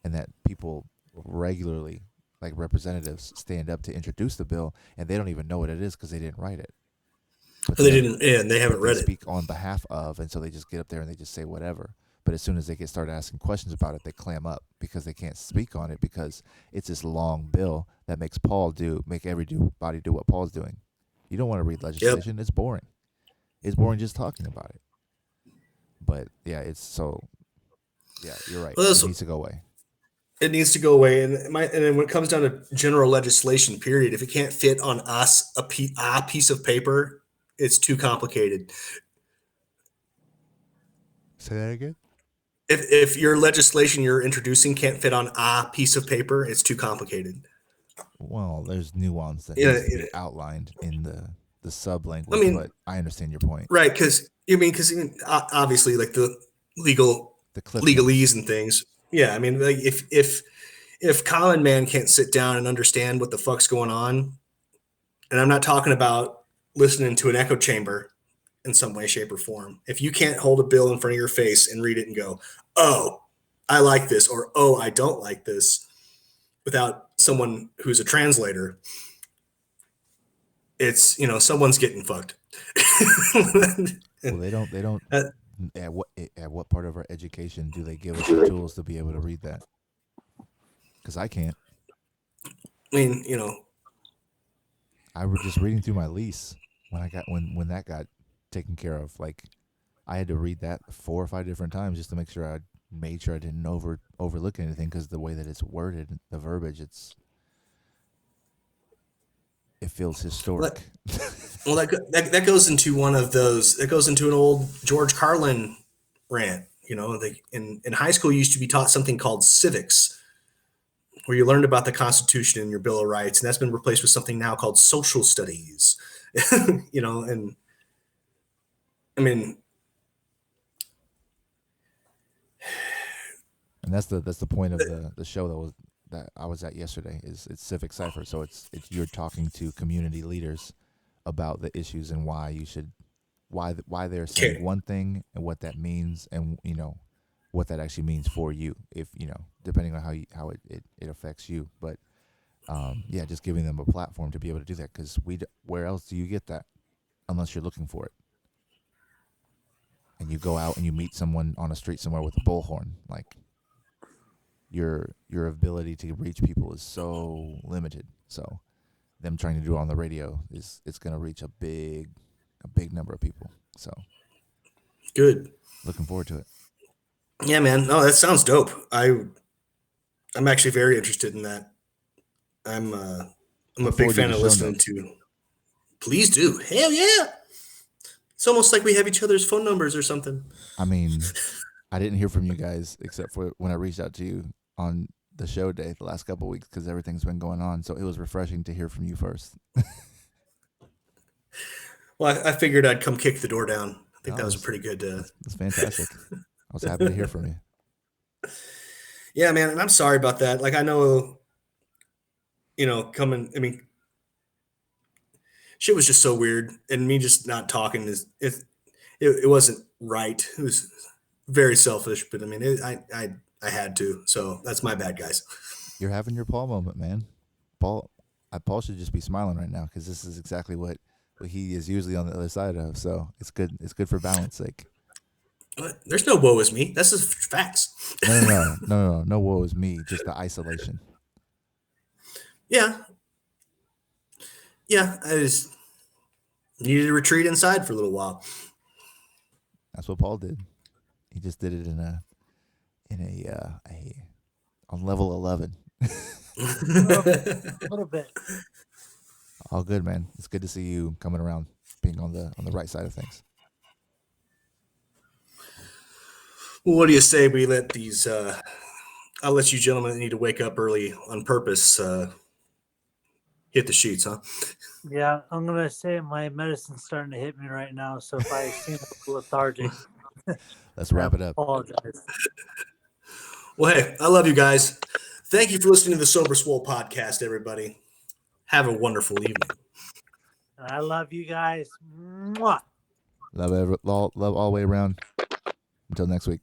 and that people regularly, like representatives, stand up to introduce the bill, and they don't even know what it is because they didn't write it. But They didn't, and they haven't but they read it. speak on behalf of, and so they just get up there and they just say whatever. But as soon as they get started asking questions about it, they clam up because they can't speak on it, because it's this long bill that makes make everybody do what Paul's doing. You don't want to read Yep. legislation; it's boring. It's boring just talking about it. But yeah, yeah, you're right. Well, It needs to go away. it needs to go away, and then when it comes down to general legislation, period, if it can't fit on us a piece of paper, it's too complicated. Say that again. If your legislation you're introducing can't fit on a piece of paper, it's too complicated. Well, there's nuance that Yeah, needs to be outlined in the sub I language, mean, but I understand your point. right? Because obviously, like the legal The cliff notes. legalese and things. Yeah, I mean, like if common man can't sit down and understand what the fuck's going on, and I'm not talking about listening to an echo chamber in some way, shape, or form. If you can't hold a bill in front of your face and read it and go, "Oh, I like this," or "Oh, I don't like this," without someone who's a translator, it's someone's getting fucked. Well, they don't. Uh, At what part of our education do they give us the tools to be able to read that? Because I can't. I mean, I was just reading through my lease when that got taken care of. Like I had to read that 4 or 5 different times just to make sure I made sure I didn't overlook anything because the way that it's worded, the verbiage, it feels Well, historic. that goes into one of those. It goes into an old George Carlin rant. You know, in high school, you used to be taught something called civics, where you learned about the Constitution and your Bill of Rights, and that's been replaced with something now called social studies. You know, and I mean, And that's the point of the show that I was at yesterday. Is it's Civic Cipher, so it's you're talking to community leaders about the issues and why you should why they're saying care. one thing and what that means, and what that actually means for you, if depending on how it affects you. But yeah, just giving them a platform to be able to do that, because where else do you get that unless you're looking for it? And you go out and you meet someone on a street somewhere with a bullhorn, like your ability to reach people is so limited. So them trying to do it on the radio is it's going to reach a big number of people. So Good. looking forward to it. Yeah, man. No, that sounds dope. I'm actually very interested in that. I'm uh, I'm a I'll big forward you fan the of show listening notes. to. Please do. Hell yeah. It's almost like we have each other's phone numbers or something. I mean, I didn't hear from you guys except for when I reached out to you on the show day the last couple of weeks because everything's been going on. So it was refreshing to hear from you first. Well, I figured I'd come kick the door down. I think No, that was a pretty good. that's fantastic. I was happy to hear from you. Yeah, man. And I'm sorry about that. Like, I know, coming. I mean, shit was just so weird, and me just not talking it wasn't right. It was very selfish, but I mean, I had to. So that's my bad, guys. You're having your Paul moment, man. Paul, Paul should just be smiling right now because this is exactly what he is usually on the other side of. So it's good. It's good for balance sake. But there's no woe is me. That's just facts. No. Woe is me. Just the isolation. Yeah, yeah. I just needed to retreat inside for a little while. That's what Paul did. He just did it in a on level 11. A little bit, a little bit. All good, man. It's good to see you coming around, being on the right side of things. Well, what do you say we let these? I'll let you gentlemen that need to wake up early on purpose hit the sheets, huh? Yeah, I'm gonna say my medicine's starting to hit me right now. So if I seem lethargic, Let's I wrap it up. apologize. Well, hey, I love you guys. Thank you for listening to the Sober Swole podcast, everybody. Have a wonderful evening. I love you guys. Mwah. Love all the way around. Until next week.